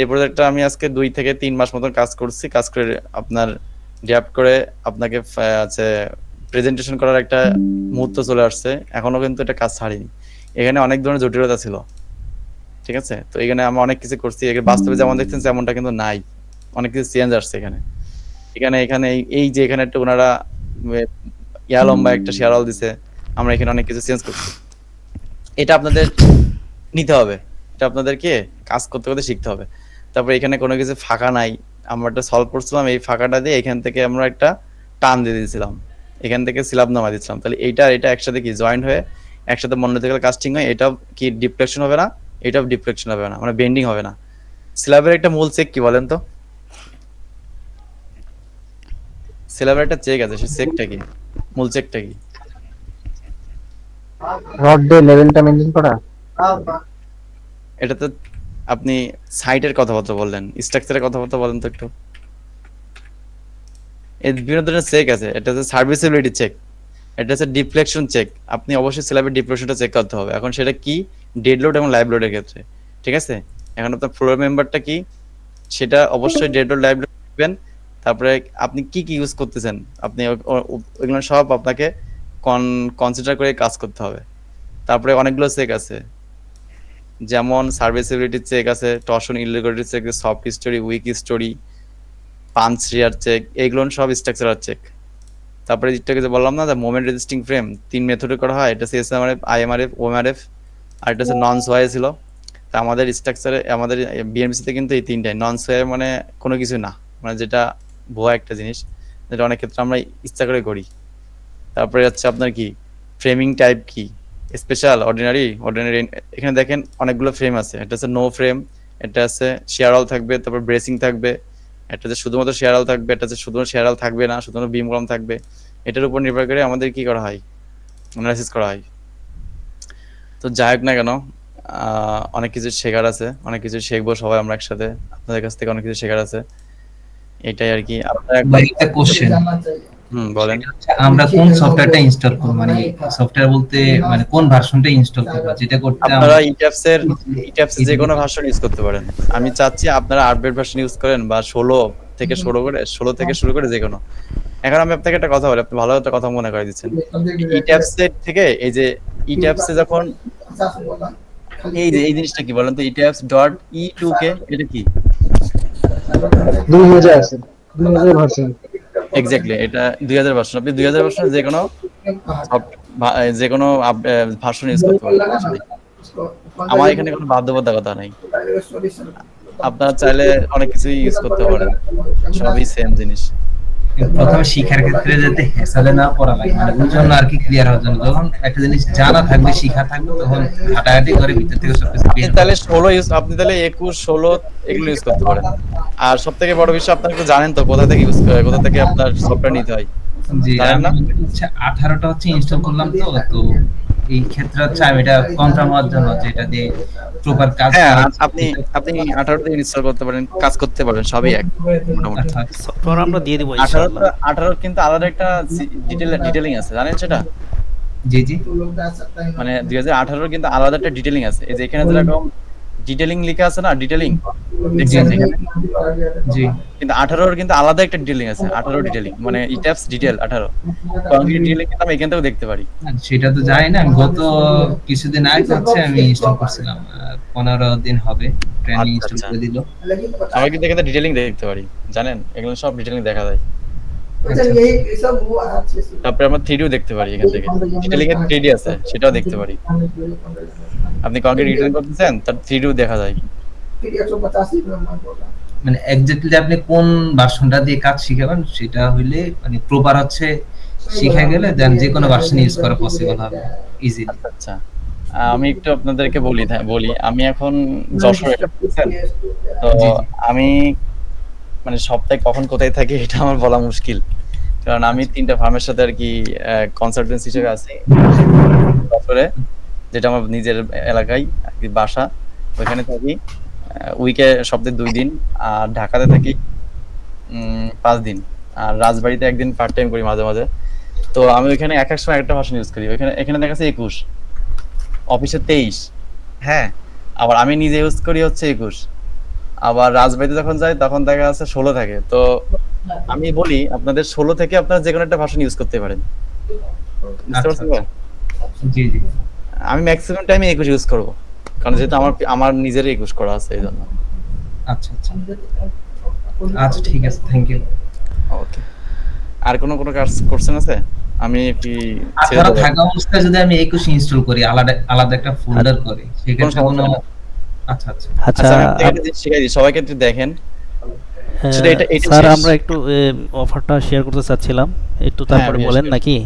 এই প্রজেক্টটা আমি আজকে 2 থেকে 3 মাস মতন কাজ করছি, কাজ করে আপনার ড্যাপ করে আপনাকে আছে প্রেজেন্টেশন করার একটা মুহূর্ত চলে আসছে, এখনো কিন্তু এটা কাজ ছাড়িনি। এখানে অনেক ধরনের জটিলতা ছিল, ঠিক আছে? তো এখানে আমরা অনেক কিছু করছি, এখানে বাস্তবে যেমন দেখছেন তেমনটা কিন্তু নাই, অনেক কিছু চেঞ্জ আসছে এখানে। এখানে এখানে এই যে এখানে একটা ওনারা লম্বা একটা শেয়ার দিছে, আমরা এখানে অনেক কিছু চেঞ্জ করছি। এটা আপনাদের নিতে হবে, এটা আপনাদেরকে কাজ করতে করতে শিখতে হবে। তারপর এখানে কোনো কিছু ফাঁকা নাই, আমরা একটা সলভ করছিলাম, এই ফাঁকাটা দিয়ে এখান থেকে আমরা একটা টান দিয়ে দিয়েছিলাম, এখান থেকে সিলাব নামা দিচ্ছিলাম, তাহলে এইটা এটা একসাথে কি জয়েন্ট হয়ে একসাথে মনোলিথিক্যাল কাস্টিং হয়, এটা কি ডিফ্লেকশন হবে না, এটাও ডিফ্লেকশন হবে না, মানে বেন্ডিং হবে না। সিলাবের একটা মূল চেক কি বলেন তো? সিলাবের একটা চেক আছে, সেই চেকটা কি, মূল চেকটা কি? রড ডে লেভেলটা মেনটেন করা। এটা তো আপনি সাইটের কথাবার্তা বললেন, স্ট্রাকচারের কথাবার্তা বলেন তো একটু। এর বিভিন্ন ধরনের চেক আছে, এটা হচ্ছে সার্ভিসিবিলিটি চেক, এটা হচ্ছে ডিফ্লেকশন চেক। আপনি অবশ্যই স্ল্যাবের ডিফ্লেকশনটা চেক করতে হবে। এখন সেটা কি, ডেড লোড এবং লাইভ লোডের ক্ষেত্রে, ঠিক আছে? এখন আপনার ফ্লোর মেম্বারটা কি, সেটা অবশ্যই ডেড লোড লাইভ লোড দিবেন। তারপরে আপনি কি কি ইউজ করতেছেন, আপনি ওইগুলো সব আপনাকে কনসিডার করে কাজ করতে হবে। তারপরে অনেকগুলো চেক আছে, যেমন সার্ভিসিবিলিটি চেক আছে, torsion irregularity check, soft story, weak story, punch shear check, এইগুলো সব স্ট্রাকচারাল চেক। তারপরে যেটাকে যে বললাম না, যে মোমেন্ট রেজিস্টিং ফ্রেম 3 মেথডে করা হয়, এটা হচ্ছে এসএমআরএফ, আইএমআরএফ, ওএমআরএফ, আর এটা হচ্ছে নন সোয়াই ছিল। তা আমাদের স্ট্রাকচারে আমাদের বিএমসিতে কিন্তু এই তিনটাই। নন সোয়াই মানে কোনো কিছু না, মানে যেটা ভুয়া একটা জিনিস, যেটা অনেক ক্ষেত্রে আমরা ইচ্ছা করে করি। তারপরে হচ্ছে আপনার কি ফ্রেমিং টাইপ কি, স্পেশাল, অর্ডিনারি এখানে দেখেন অনেকগুলো ফ্রেম আছে। এটা হচ্ছে নো ফ্রেম, এটা আছে শেয়ার অল থাকবে, তারপর ব্রেসিং থাকবে, এটা হচ্ছে শুধুমাত্র শেয়ার অল থাকবে, এটা হচ্ছে শুধুমাত্র শেয়ার অল থাকবে না, শুধুমাত্র বিম কলাম থাকবে। এটার উপর নির্ভর করে আমাদের কি করা হয়, অ্যানালাইসিস করা হয়। তো যাই হোক না কেন, অনেক কিছু শেখার আছে, অনেক কিছু শিখবো সবাই আমরা একসাথে, আপনাদের কাছ থেকে অনেক কিছু শেখার আছে, এটাই আর কি। আপনারা ভাই একটা কোশ্চেন, বলেন। আমরা কোন সফটওয়্যারটা ইনস্টল করব, মানে সফটওয়্যার বলতে মানে কোন ভার্সনটা ইনস্টল করব যেটা করতে আপনারা ইটাপস এর যে কোনো ভার্সন ইউজ করতে পারেন। আমি চাচ্ছি আপনারা আপডেট ভার্সন ইউজ করেন, বা 16 থেকে শুরু করে যে কোনো। এখন আমি আপনাকে একটা কথা বলি, আপনি ভালো একটা কথা মনে করে দিচ্ছেন। ইটাপস এর থেকে এই যে ইটাপস এ যখন এই জিনিসটা কি বলেন তো, ইটাপস ডট E2K এটা কি? 2000 আছে, 2000 ভার্সন। এক্স্যাক্টলি, এটা 2000 ভার্সন। আপনি 2000 ভার্সন যে কোনো ভার্সন ইউজ করতে পারেন। আমার এখানে কোনো বাধ্যবাধকতা নাই, আপনারা চাইলে অনেক কিছুই ইউজ করতে পারেন, সবই সেম জিনিস। প্রথমে শিখার ক্ষেত্রে যাতে হেসালে না পড়া লাগে, মানে ওই জন্য আর কি ক্লিয়ার হওয়ার জন্য, যখন একটা জিনিস জানা থাকবে শিখা থাকবে তখন ঘাটাঘাটি করে ভিতর থেকে সবকিছু আপনি তাহলে 16 ইউজ, আপনি তাহলে 21, 16 এগুলো ইউজ করতে পারেন। আর সব থেকে বড় বিষয়, আপনারা একটু জানেন তো কোথা থেকে ইউজ করে, কোথা থেকে আপনার সফটওয়্যার নিতে হয়, জি। জানেন না? আমি হচ্ছে 18টা হচ্ছে ইনস্টল করলাম, তো এই ক্ষেত্রে হচ্ছে আমি এটা কনফার্ম হওয়ার জন্য যে এটা দিয়ে প্রপার কাজ হ্যাঁ, করা। আপনি 18 তে ইনস্টল করতে পারেন, কাজ করতে পারেন, সবই এক মোটামুটি। আচ্ছা, সফটওয়্যার আমরা দিয়ে দিব 18 ইনশাআল্লাহ। 18 কিন্তু আলাদা একটা ডিটেইলিং আছে, জানেন সেটা? জি জি মানে 2018 কিন্তু আলাদা একটা ডিটেইলিং আছে। এই যে এখানে যেরকম ডিটেইলিং লেখা আছে না, ডিটেইলিং দেখছেন জি এখানে, জি কিন্তু 18 কিন্তু আলাদা একটা ডিটেইলিং আছে। 18 ডিটেইলিং মানে ইটাপস ডিটেইল 18 কংক্রিট ডিটেইলিং কিন্তু আমি এখান থেকেও দেখতে পারি। সেটা তো জানি না, আমি গত কিছুদিন আগে হচ্ছে আমি ইনস্টল করছিলাম, 15 দিন হবে ট্রেনিং ইনস্টল আচ্ছা। করে দিল। আমি কিন্তু এখানে ডিটেইলিং দেখতে পারি, জানেন? এগুলো সব ডিটেইলিং দেখা যায়। তারপরে আমরা 3D দেখতে পারি, এখান থেকে ডিটেইলিং এর 3D আছে, সেটাও দেখতে পারি। আপনি কংক্রিট ডিটেইলিং করতেছেন, তার 3D দেখা যায়। মানে এক্স্যাক্টলি আপনি কোন ভার্সনটা দিয়ে কাজ শিখাবেন সেটা হইলে মানে প্রপার হচ্ছে শিখা গেলে দেন যে কোনো ভার্সন ইউজ করা পসিবল হবে ইজিলি। আচ্ছা, আমি একটু আপনাদেরকে বলি আমি এখন যশোরে, বুঝছেন তো। জি, জি। আমি মানে সপ্তাহে কখন কোথায় থাকি এটা আমার বলা মুশকিল, কারণ আমি 3টা ফার্মের সাথে আর কি কনসালটেন্সি হিসেবে আছি যশোরে, যেটা আমার নিজের এলাকায় আর কি বাসা, ওইখানে থাকি উইকে সপ্তাহে 2 দিন, আর ঢাকাতে থাকি 5 দিন, আর রাজবাড়িতে একদিন পার্ট টাইম করি মাঝে মাঝে। তো আমি ওইখানে এক এক সময় একটা ভার্সন ইউজ করি, এখানে দেখা যাচ্ছে 21, অফিসে 23, হ্যাঁ, আবার আমি নিজে ইউজ করি হচ্ছে 21, আবার রাজবাড়িতে যখন যাই তখন দেখা যাচ্ছে 16 থাকে। তো আমি বলি আপনাদের 16 থেকে আপনারা যে কোনো একটা ভার্সন ইউজ করতে পারেন, বুঝতে পারছেন তো? জি জি আমি ম্যাক্সিমাম টাইমে 21 ইউজ করব, কারণ যেহেতু আমার নিজের 21 করা আছে এই জন্য। আচ্ছা আচ্ছা আচ্ছা ঠিক আছে, থ্যাংক ইউ। ওকে, আর কোনো কাজ করছেন আছে? আমি কি ছেড়ে আপনারা দেব? থাকা অবস্থায় যদি আমি 21 ইনস্টল করি আলাদা আলাদা একটা ফোল্ডার করি সেক্ষেত্রে কোনো কোনো সমস্যা নেই। আচ্ছা আচ্ছা আচ্ছা আচ্ছা, আমি আপনাকে একটা জিনিস শিখাই দিই, সবাইকে একটু দেখেন। সেটা এটা স্যার শেষ। আমরা একটু অফারটা শেয়ার করতে চাচ্ছিলাম, একটু হ্যাঁ, তারপরে আমি বলেন শেষ। নাকি?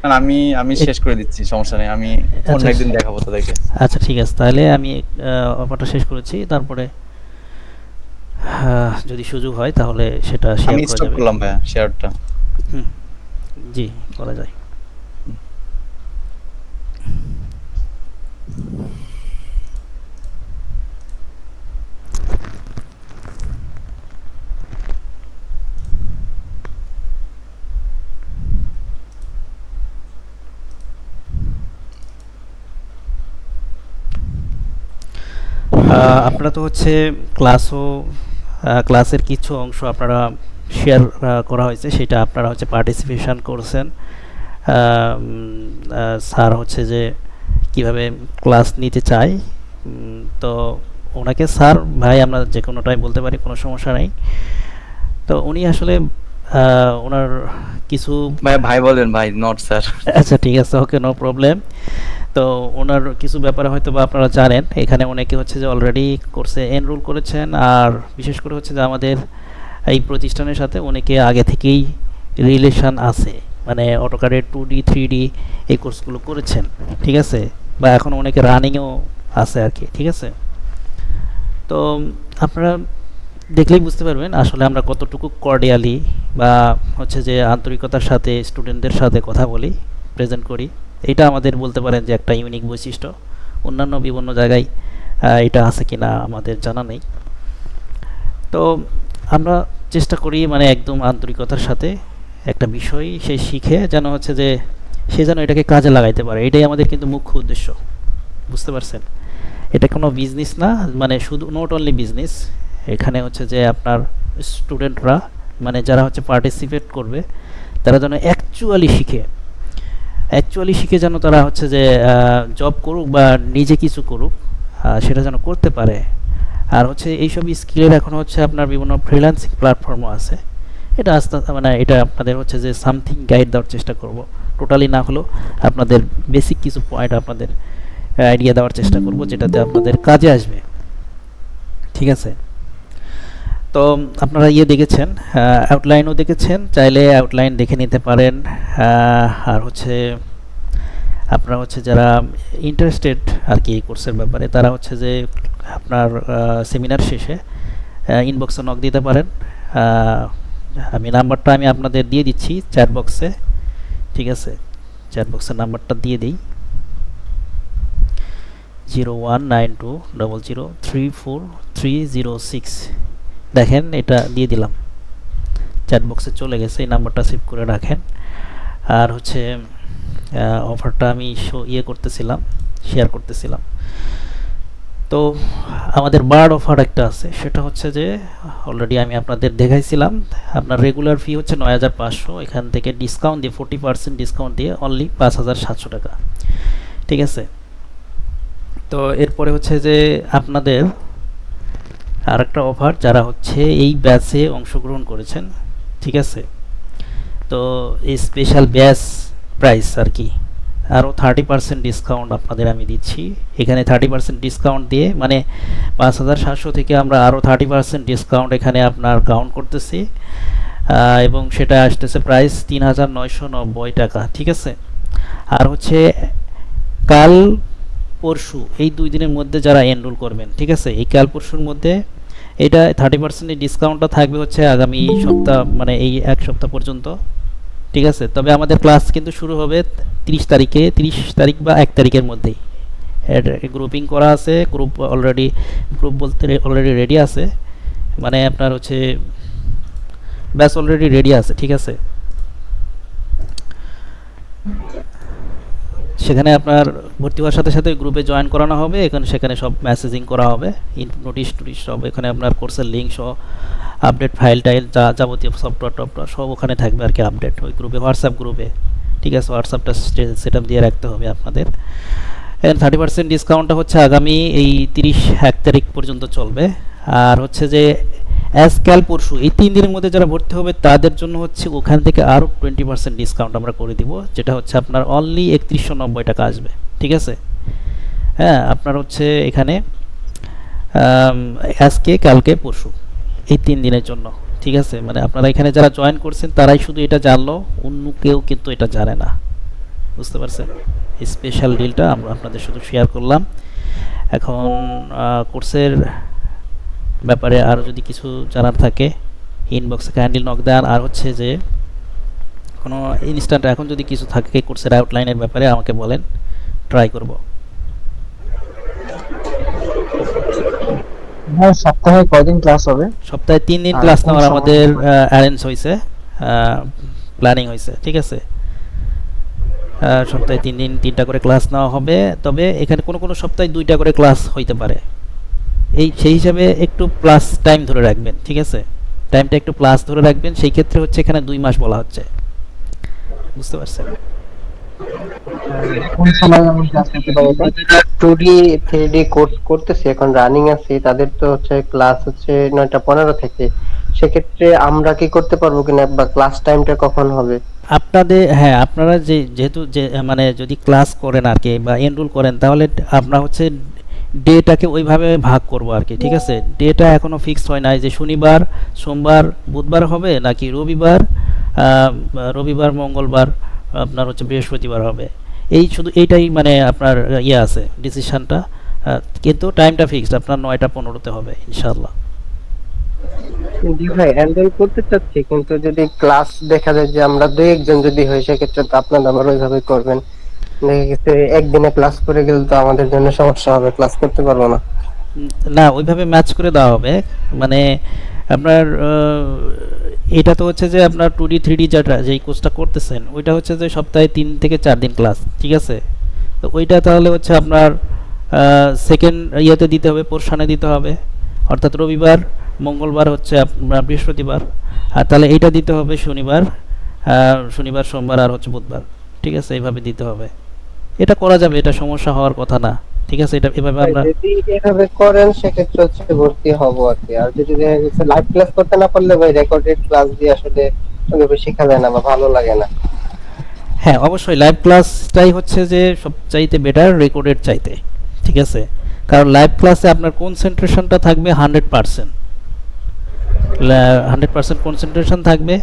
না, আমি শেষ করে দিচ্ছি, সমস্যা নেই, আমি অন্য আচ্ছা। একদিন দেখাবো তাদেরকে। আচ্ছা ঠিক আছে, তাহলে আমি অফারটা শেষ করেছি, তারপরে যদি সুযোগ হয় তাহলে সেটা শেয়ার আমি করা স্টপ যাবে। করলাম ভাইয়া শেয়ারটা। হুম, জি করা যায়। আপনারা তো হচ্ছে ক্লাসের কিছু অংশ আপনারা শেয়ার করা হয়েছে, সেটা আপনারা হচ্ছে পার্টিসিপেশন করছেন। স্যার হচ্ছে যে কিভাবে ক্লাস নিতে চায়, তো ওনাকে স্যার ভাই আমরা যে কোনোটাই বলতে পারি, কোনো সমস্যা নেই। তো উনি আসলে ওনার কিছু ভাই বলেন, ভাই নট স্যার। আচ্ছা ঠিক আছে, ওকে, নো প্রবলেম। তো ওনার কিছু ব্যাপারে হয়তো বা আপনারা জানেন, এখানে অনেকে হচ্ছে যে অলরেডি কোর্সে এনরোল করেছেন, আর বিশেষ করে হচ্ছে যে আমাদের এই প্রতিষ্ঠানের সাথে অনেকে আগে থেকেই রিলেশন আছে, মানে অটোক্যাডের 2D 3D এই কোর্সগুলো করেছেন, ঠিক আছে, বা এখন অনেকে রানিংয়েও আছে আর কি, ঠিক আছে। তো আপনারা দেখলেই বুঝতে পারবেন আসলে আমরা কতটুকু কর্ডিয়ালি বা হচ্ছে যে আন্তরিকতার সাথে স্টুডেন্টদের সাথে কথা বলি, প্রেজেন্ট করি। এটা আমাদের বলতে পারেন যে একটা ইউনিক বৈশিষ্ট্য। অন্যান্য বিভিন্ন জায়গায় এটা আছে কিনা আমাদের জানা নেই। তো আমরা চেষ্টা করি মানে একদম আন্তরিকতার সাথে একটা বিষয় সে শিখে যেন হচ্ছে যে সে যেন এটাকে কাজে লাগাইতে পারে, এটাই আমাদের কিন্তু মুখ্য উদ্দেশ্য, বুঝতে পারছেন। এটা কোনো বিজনেস না, মানে শুধু নট অনলি বিজনেস, এখানে হচ্ছে যে আপনার স্টুডেন্টরা মানে যারা হচ্ছে পার্টিসিপেট করবে তারা যেন অ্যাকচুয়ালি শিখে যেন তারা হচ্ছে যে জব করুক বা নিজে কিছু করুক, সেটা যেন করতে পারে। আর হচ্ছে এইসব স্কিলের এখন হচ্ছে আপনার বিভিন্ন ফ্রিল্যান্সিং প্ল্যাটফর্মও আছে। এটা আস্তে মানে এটা আপনাদের হচ্ছে যে সামথিং গাইড দেওয়ার চেষ্টা করব, টোটালি না হলেও আপনাদের বেসিক কিছু পয়েন্ট আপনাদের আইডিয়া দেওয়ার চেষ্টা করব যেটাতে আপনাদের কাজে আসবে, ঠিক আছে। তো আপনারা দেখেছেন, আউটলাইনও দেখেছেন, চাইলে আউটলাইন দেখে নিতে পারেন। আর হচ্ছে আপনারা হচ্ছে যারা ইন্টারেস্টেড আর কি এই কোর্সের ব্যাপারে, তারা হচ্ছে যে আপনার সেমিনার শেষে ইনবক্সে নক দিতে পারেন। আমি নাম্বারটা আপনাদের দিয়ে দিচ্ছি চ্যাট বক্সে, ঠিক আছে। চ্যাট বক্সের নাম্বারটা দিয়ে দিই 0192003436। দেখেন এটা দিয়ে দিলাম, চ্যাট বক্সে চলে গেছে, এই নাম্বারটা সেভ করে রাখেন। আর হচ্ছে অফারটা আমি শেয়ার করতেছিলাম। তো আমাদের বার্ড অফার একটা আছে, সেটা হচ্ছে যে অলরেডি আমি আপনাদের দেখাইছিলাম। আপনার রেগুলার ফি হচ্ছে 9500, এখান থেকে ডিসকাউন্ট দিয়ে 40% ডিসকাউন্ট দিয়ে অনলি 5700 টাকা, ঠিক আছে। তো এরপরে হচ্ছে যে আপনাদের আরেকটা অফার, যারা হচ্ছে এই ব্যাচে অংশগ্রহণ করেছেন, ঠিক আছে, তো এই স্পেশাল ব্যাচ প্রাইস আর কি আরও 30% ডিসকাউন্ট আপনাদের আমি দিচ্ছি। এখানে 30% ডিসকাউন্ট দিয়ে মানে 5700 থেকে আমরা আরও 30% ডিসকাউন্ট এখানে আপনার কাউন্ট করতেছি, এবং সেটা আসতেছে প্রাইস 3990 টাকা, ঠিক আছে। আর হচ্ছে কাল পরশু এই 2 দিনের মধ্যে যারা এনরোল করবেন, ঠিক আছে, এই কাল পরশুর মধ্যে এটা 30% ডিসকাউন্টটা থাকবে হচ্ছে আগামী সপ্তাহ, মানে এই এক সপ্তাহ পর্যন্ত, ঠিক আছে। তবে আমাদের ক্লাস কিন্তু শুরু হবে 30 তারিখ বা 1 তারিখের মধ্যেই। গ্রুপিং করা আছে, গ্রুপ বলতে অলরেডি রেডি আছে, মানে আপনার হচ্ছে ব্যাস অলরেডি রেডি আছে, ঠিক আছে। সেখানে আপনার ভর্তি হওয়ার সাথে সাথে গ্রুপে জয়েন করানো হবে, সেখানে সব মেসেজিং করা হবে, নোটিশ সব এখানে আপনার কোর্সের লিঙ্ক সহ আপডেট ফাইল টাইল যাবতীয় সফটওয়্যার সব ওখানে থাকবে আর কি, আপডেট ওই গ্রুপে, হোয়াটসঅ্যাপ গ্রুপে, ঠিক আছে। হোয়াটসঅ্যাপটা সেট আপ দিয়ে রাখতে হবে আপনাদের। এখানে 30% ডিসকাউন্টটা হচ্ছে আগামী এই 1 তারিখ পর্যন্ত চলবে। আর হচ্ছে যে আজকাল পরশু এই 3 দিনের মধ্যে যারা ভর্তি হবে তাদের জন্য হচ্ছে ওখান থেকে আরও 20% ডিসকাউন্ট আমরা করে দিব, যেটা হচ্ছে আপনার অনলি 3190 টাকা আসবে, ঠিক আছে। হ্যাঁ, আপনার হচ্ছে এখানে আজকে কালকে পরশু এই 3 দিনের জন্য, ঠিক আছে। মানে আপনারা এখানে যারা জয়েন করছেন তারাই শুধু এটা জানলো, অন্য কেউ কিন্তু এটা জানে না, বুঝতে পারছেন। এই স্পেশাল ডিলটা আমরা আপনাদের শুধু শেয়ার করলাম। এখন কোর্সের ব্যাপারে আরও যদি কিছু জানার থাকে ইনবক্সে কাইন্ডলি নক দেন। আর হচ্ছে যে কোনো ইনস্ট্যান্ট এখন যদি কিছু থাকে কোর্সের আউটলাইনের ব্যাপারে আমাকে বলেন, ট্রাই করব। সপ্তাহে কয়দিন ক্লাস হবে? সপ্তাহে 3 দিন ক্লাস নেওয়ার আমাদের অ্যারেঞ্জ হয়েছে, প্ল্যানিং হয়েছে, ঠিক আছে। সপ্তাহে 3 দিন 3টা করে ক্লাস নেওয়া হবে, তবে এখানে কোনো সপ্তাহে 2টা করে ক্লাস হইতে পারে। সেই হিসাবে একটু প্লাস টাইম ধরে রাখবেন, ঠিক আছে। টাইমটা একটু প্লাস ধরে রাখবেন, সেই ক্ষেত্রে হচ্ছে এখানে 2 মাস বলা হচ্ছে, বুঝতে পারছেন। কোন সময় আমরা ক্লাস করতে পারবো? 2D 3D কোর্স করতেছি, এখন রানিং আছে, তাদের তো হচ্ছে ক্লাস হচ্ছে 9টা 15 থেকে। সেক্ষেত্রে আমরা কি করতে পারবো কিনা, বা ক্লাস টাইমটা কখন হবে? আপনাদের হ্যাঁ, আপনারা যেহেতু মানে যদি ক্লাস করেন আর কি বা এনরোল করেন, তাহলে আপনার হচ্ছে ডেটাকে ওইভাবে ভাগ করবো আর কি, ঠিক আছে। ডেটা এখনো ফিক্সড হয় নাই যে শনিবার, সোমবার, বুধবার হবে নাকি রবিবার রবিবার মঙ্গলবার আপনার হচ্ছে বৃহস্পতিবার হবে। এই শুধু এইটাই মানে আপনার ইয়ে আছে ডিসিশনটা, কিন্তু টাইমটা ফিক্সড আপনার 9টা 15-তে হবে ইনশাআল্লাহ। জি ভাই, হ্যান্ডেল করতে চাচ্ছি, কিন্তু যদি ক্লাস দেখা যায় যে আমরা দুই একজন যদি হয়, সেক্ষেত্রে তো আপনারা আবার ওইভাবে করবেন। দেখা গেছে একদিনে ক্লাস করে গেলে তো আমাদের জন্য সমস্যা হবে, ক্লাস করতে পারবো না। না ওইভাবে ম্যাচ করে দেওয়া হবে, মানে আপনার এটা তো হচ্ছে যে আপনার 2D 3D যেটা যেই কোর্সটা করতেছেন ওইটা হচ্ছে যে সপ্তাহে 3 থেকে 4 দিন ক্লাস, ঠিক আছে? তো ওইটা তাহলে হচ্ছে আপনার সেকেন্ড ইয়েতে দিতে হবে, পোর্শনে দিতে হবে, অর্থাৎ রবিবার মঙ্গলবার হচ্ছে আপনার বৃহস্পতিবার, আর তাহলে এইটা দিতে হবে শনিবার, শনিবার সোমবার আর হচ্ছে বুধবার, ঠিক আছে? এইভাবে দিতে হবে। এটা করা যাবে, এটা সমস্যা হওয়ার কথা না, ঠিক আছে? এটা এভাবে আমরা যদি এভাবে করেন সেক্ষেত্রে হচ্ছে ভর্তি হবো আর কি। আর যদি দেখা গেছে লাইভ ক্লাস করতে না পারলে ভাই, রেকর্ডেড ক্লাস দিয়ে আসলে ওইভাবে শেখা যায় না বা ভালো লাগে না। হ্যাঁ অবশ্যই লাইভ ক্লাসটাই হচ্ছে যে সবচাইতে বেটার রেকর্ডেড চাইতে, ঠিক আছে? কারণ লাইভ ক্লাসে আপনার কনসেন্ট্রেশনটা থাকবে 100%, 100% কনসেন্ট্রেশন থাকবে।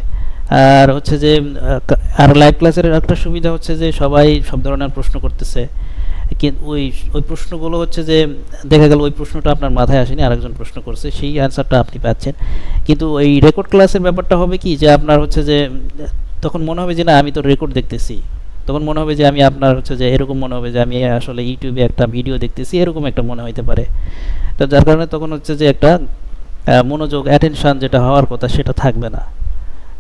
আর হচ্ছে যে আর লাইভ ক্লাসের একটা সুবিধা হচ্ছে যে সবাই সব ধরনের প্রশ্ন করতেছে, কিন্তু ওই ওই প্রশ্নগুলো হচ্ছে যে দেখা গেল ওই প্রশ্নটা আপনার মাথায় আসেনি, আরেকজন প্রশ্ন করছে, সেই অ্যান্সারটা আপনি পাচ্ছেন। কিন্তু ওই রেকর্ড ক্লাসের ব্যাপারটা হবে কি যে আপনার হচ্ছে যে তখন মনে হবে যে না আমি তো রেকর্ড দেখতেছি, তখন মনে হবে যে আমি আপনার হচ্ছে যে এরকম মনে হবে যে আমি আসলে ইউটিউবে একটা ভিডিও দেখতেছি, এরকম একটা মনে হইতে পারে। তো যার কারণে তখন হচ্ছে যে একটা মনোযোগ অ্যাটেনশন যেটা হওয়ার কথা সেটা থাকবে না।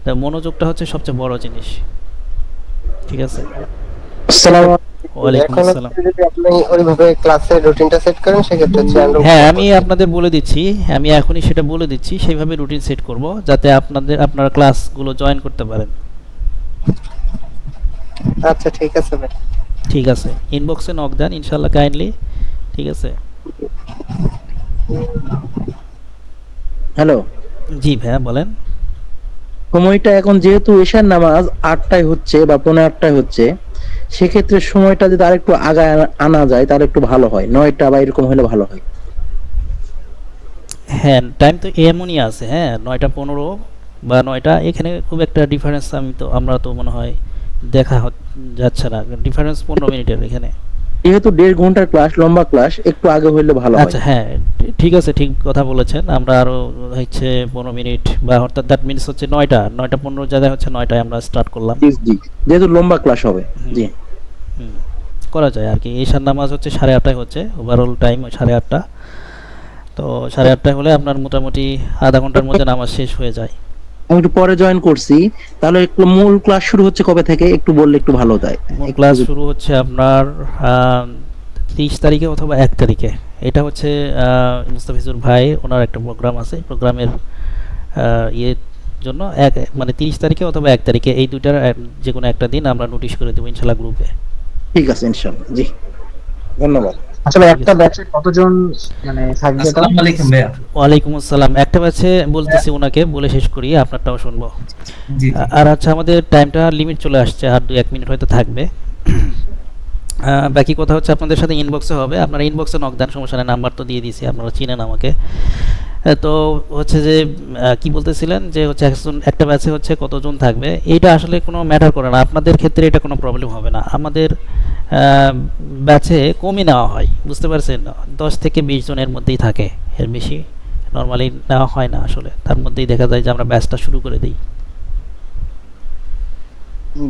তো মনোযোগটা হচ্ছে সবচেয়ে বড় জিনিস, ঠিক আছে? আসসালামু আলাইকুম। ওয়ালাইকুম এখন আসসালাম। হচ্ছে যদি আপনি ওইভাবে ক্লাসের রুটিনটা সেট করেন সেক্ষেত্রে হচ্ছে আমরা হ্যাঁ আমি আপনাদের বলে দিচ্ছি, আমি এখনই সেটা বলে দিচ্ছি, সেইভাবে রুটিন সেট করব যাতে আপনারা ক্লাসগুলো জয়েন করতে পারেন। আচ্ছা ঠিক আছে ভাই। ঠিক আছে, ইনবক্সে নক দেন ইনশাল্লাহ কাইন্ডলি, ঠিক আছে? হ্যালো, জি ভাইয়া বলেন। সময়টা এখন যেহেতু এশার নামাজ 8টায় হচ্ছে বা 8:45 হচ্ছে, সেক্ষেত্রে সময়টা যদি আরেকটু আগায় আনা যায় তাহলে একটু ভালো হয়, 9টা বা এরকম হলে ভালো হয়। হ্যাঁ টাইম তো এমনই আছে, হ্যাঁ 9টা 15 বা 9টা, এখানে খুব একটা ডিফারেন্স আমরা তো মনে হয় দেখা যাচ্ছে না, ডিফারেন্স 15 মিনিটের এখানে। যেহেতু 1.5 ঘন্টার ক্লাস, লম্বা ক্লাস, একটু আগে হইলে ভালো হয়। আচ্ছা হ্যাঁ ঠিক আছে, ঠিক কথা বলেছেন, আমরা আরও হচ্ছে 15 মিনিট বা অর্থাৎ দ্যাট মিনস হচ্ছে 9টা 15 জায়গায় হচ্ছে 9টায় আমরা স্টার্ট করলাম। জি জি, যেহেতু লম্বা ক্লাস হবে। জি হুম, করা যায় আর কি। ঈশার নামাজ হচ্ছে 8:30 হচ্ছে, ওভারঅল টাইম 8:30, তো 8:30 হলে আপনার মোটামুটি আধা ঘন্টার মধ্যে নামাজ শেষ হয়ে যায়। আমি একটু পরে জয়েন করছি, তাহলে একটু মূল ক্লাস শুরু হচ্ছে কবে থেকে একটু বললে একটু ভালো হয়। ক্লাস শুরু হচ্ছে আপনার 30 তারিখে অথবা 1 তারিখে। এটা হচ্ছে মুস্তাফিজুর ভাই ওনার একটা প্রোগ্রাম আছে, প্রোগ্রামের ইয়ের জন্য মানে 30 তারিখে অথবা 1 তারিখে, এই দুইটার যে কোনো একটা দিন আমরা নোটিশ করে দেবো ইনশাল্লাহ গ্রুপে। ঠিক আছে ইনশাআল্লাহ। জি ধন্যবাদ। আসলে একটা ব্যাচে কতজন মানে থাকবে? আসসালামু আলাইকুম ভাইয়া। ওয়ালাইকুম আসসালাম। একটা ব্যাচে বলতেছি ওনাকে বলে শেষ করি, আপনারটাও শুনবো। জি আর আচ্ছা আমাদের টাইমটা লিমিট চলে আসছে, আর 2-1 মিনিট হয়তো থাকবে। বাকি কথা হচ্ছে আপনাদের সাথে ইনবক্সে হবে, আপনারা ইনবক্সে নক দেন, সমস্যা নেই, নাম্বার তো দিয়ে দিয়েছি, আপনারা চিনেন আমাকে। তো হচ্ছে যে কি বলতেছিলেন যে হচ্ছে একটা ব্যাচে হচ্ছে কতজন থাকবে, এইটা আসলে কোনো ম্যাটার করে না, আপনাদের ক্ষেত্রে এটা কোনো প্রবলেম হবে না। আমাদের ব্যাচে কমই নেওয়া হয়, বুঝতে পারছেন? 10 থেকে 20 জনের মধ্যেই থাকে, এর বেশি নর্মালি নেওয়া হয় না আসলে। তার মধ্যেই দেখা যায় যে আমরা ব্যাচটা শুরু করে দিই।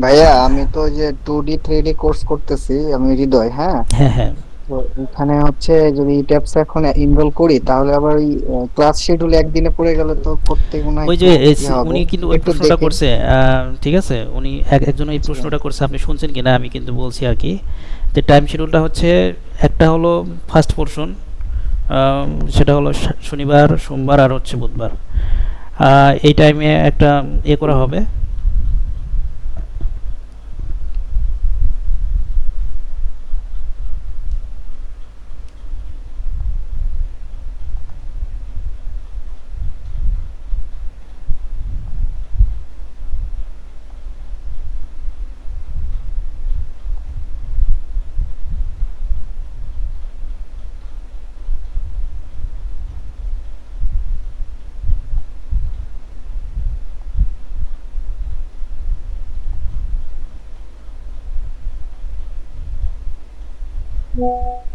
ভাইয়া আমি তো যে 2D 3D কোর্স করতেছি, আমি হৃদয়। হ্যাঁ, হ্যাঁ হ্যাঁ তো এখানে হচ্ছে যদি ট্যাপস এখন এনরোল করি তাহলে আবার ওই ক্লাস শিডিউল একদিনে পড়ে গেলে তো করতে মনে হয় ওই যে কি হবে? উনি কিন্তু ওই একটু প্রশ্নটা দেখে। করছে, ঠিক আছে? উনি একজন এই প্রশ্নটা করছে, আপনি শুনছেন কিনা আমি কিন্তু বলছি আর কি। যে টাইম শিডিউলটা হচ্ছে একটা হলো ফার্স্ট পোর্শন, সেটা হলো শনিবার সোমবার আর হচ্ছে বুধবার, এই টাইমে একটা করা হবে। you.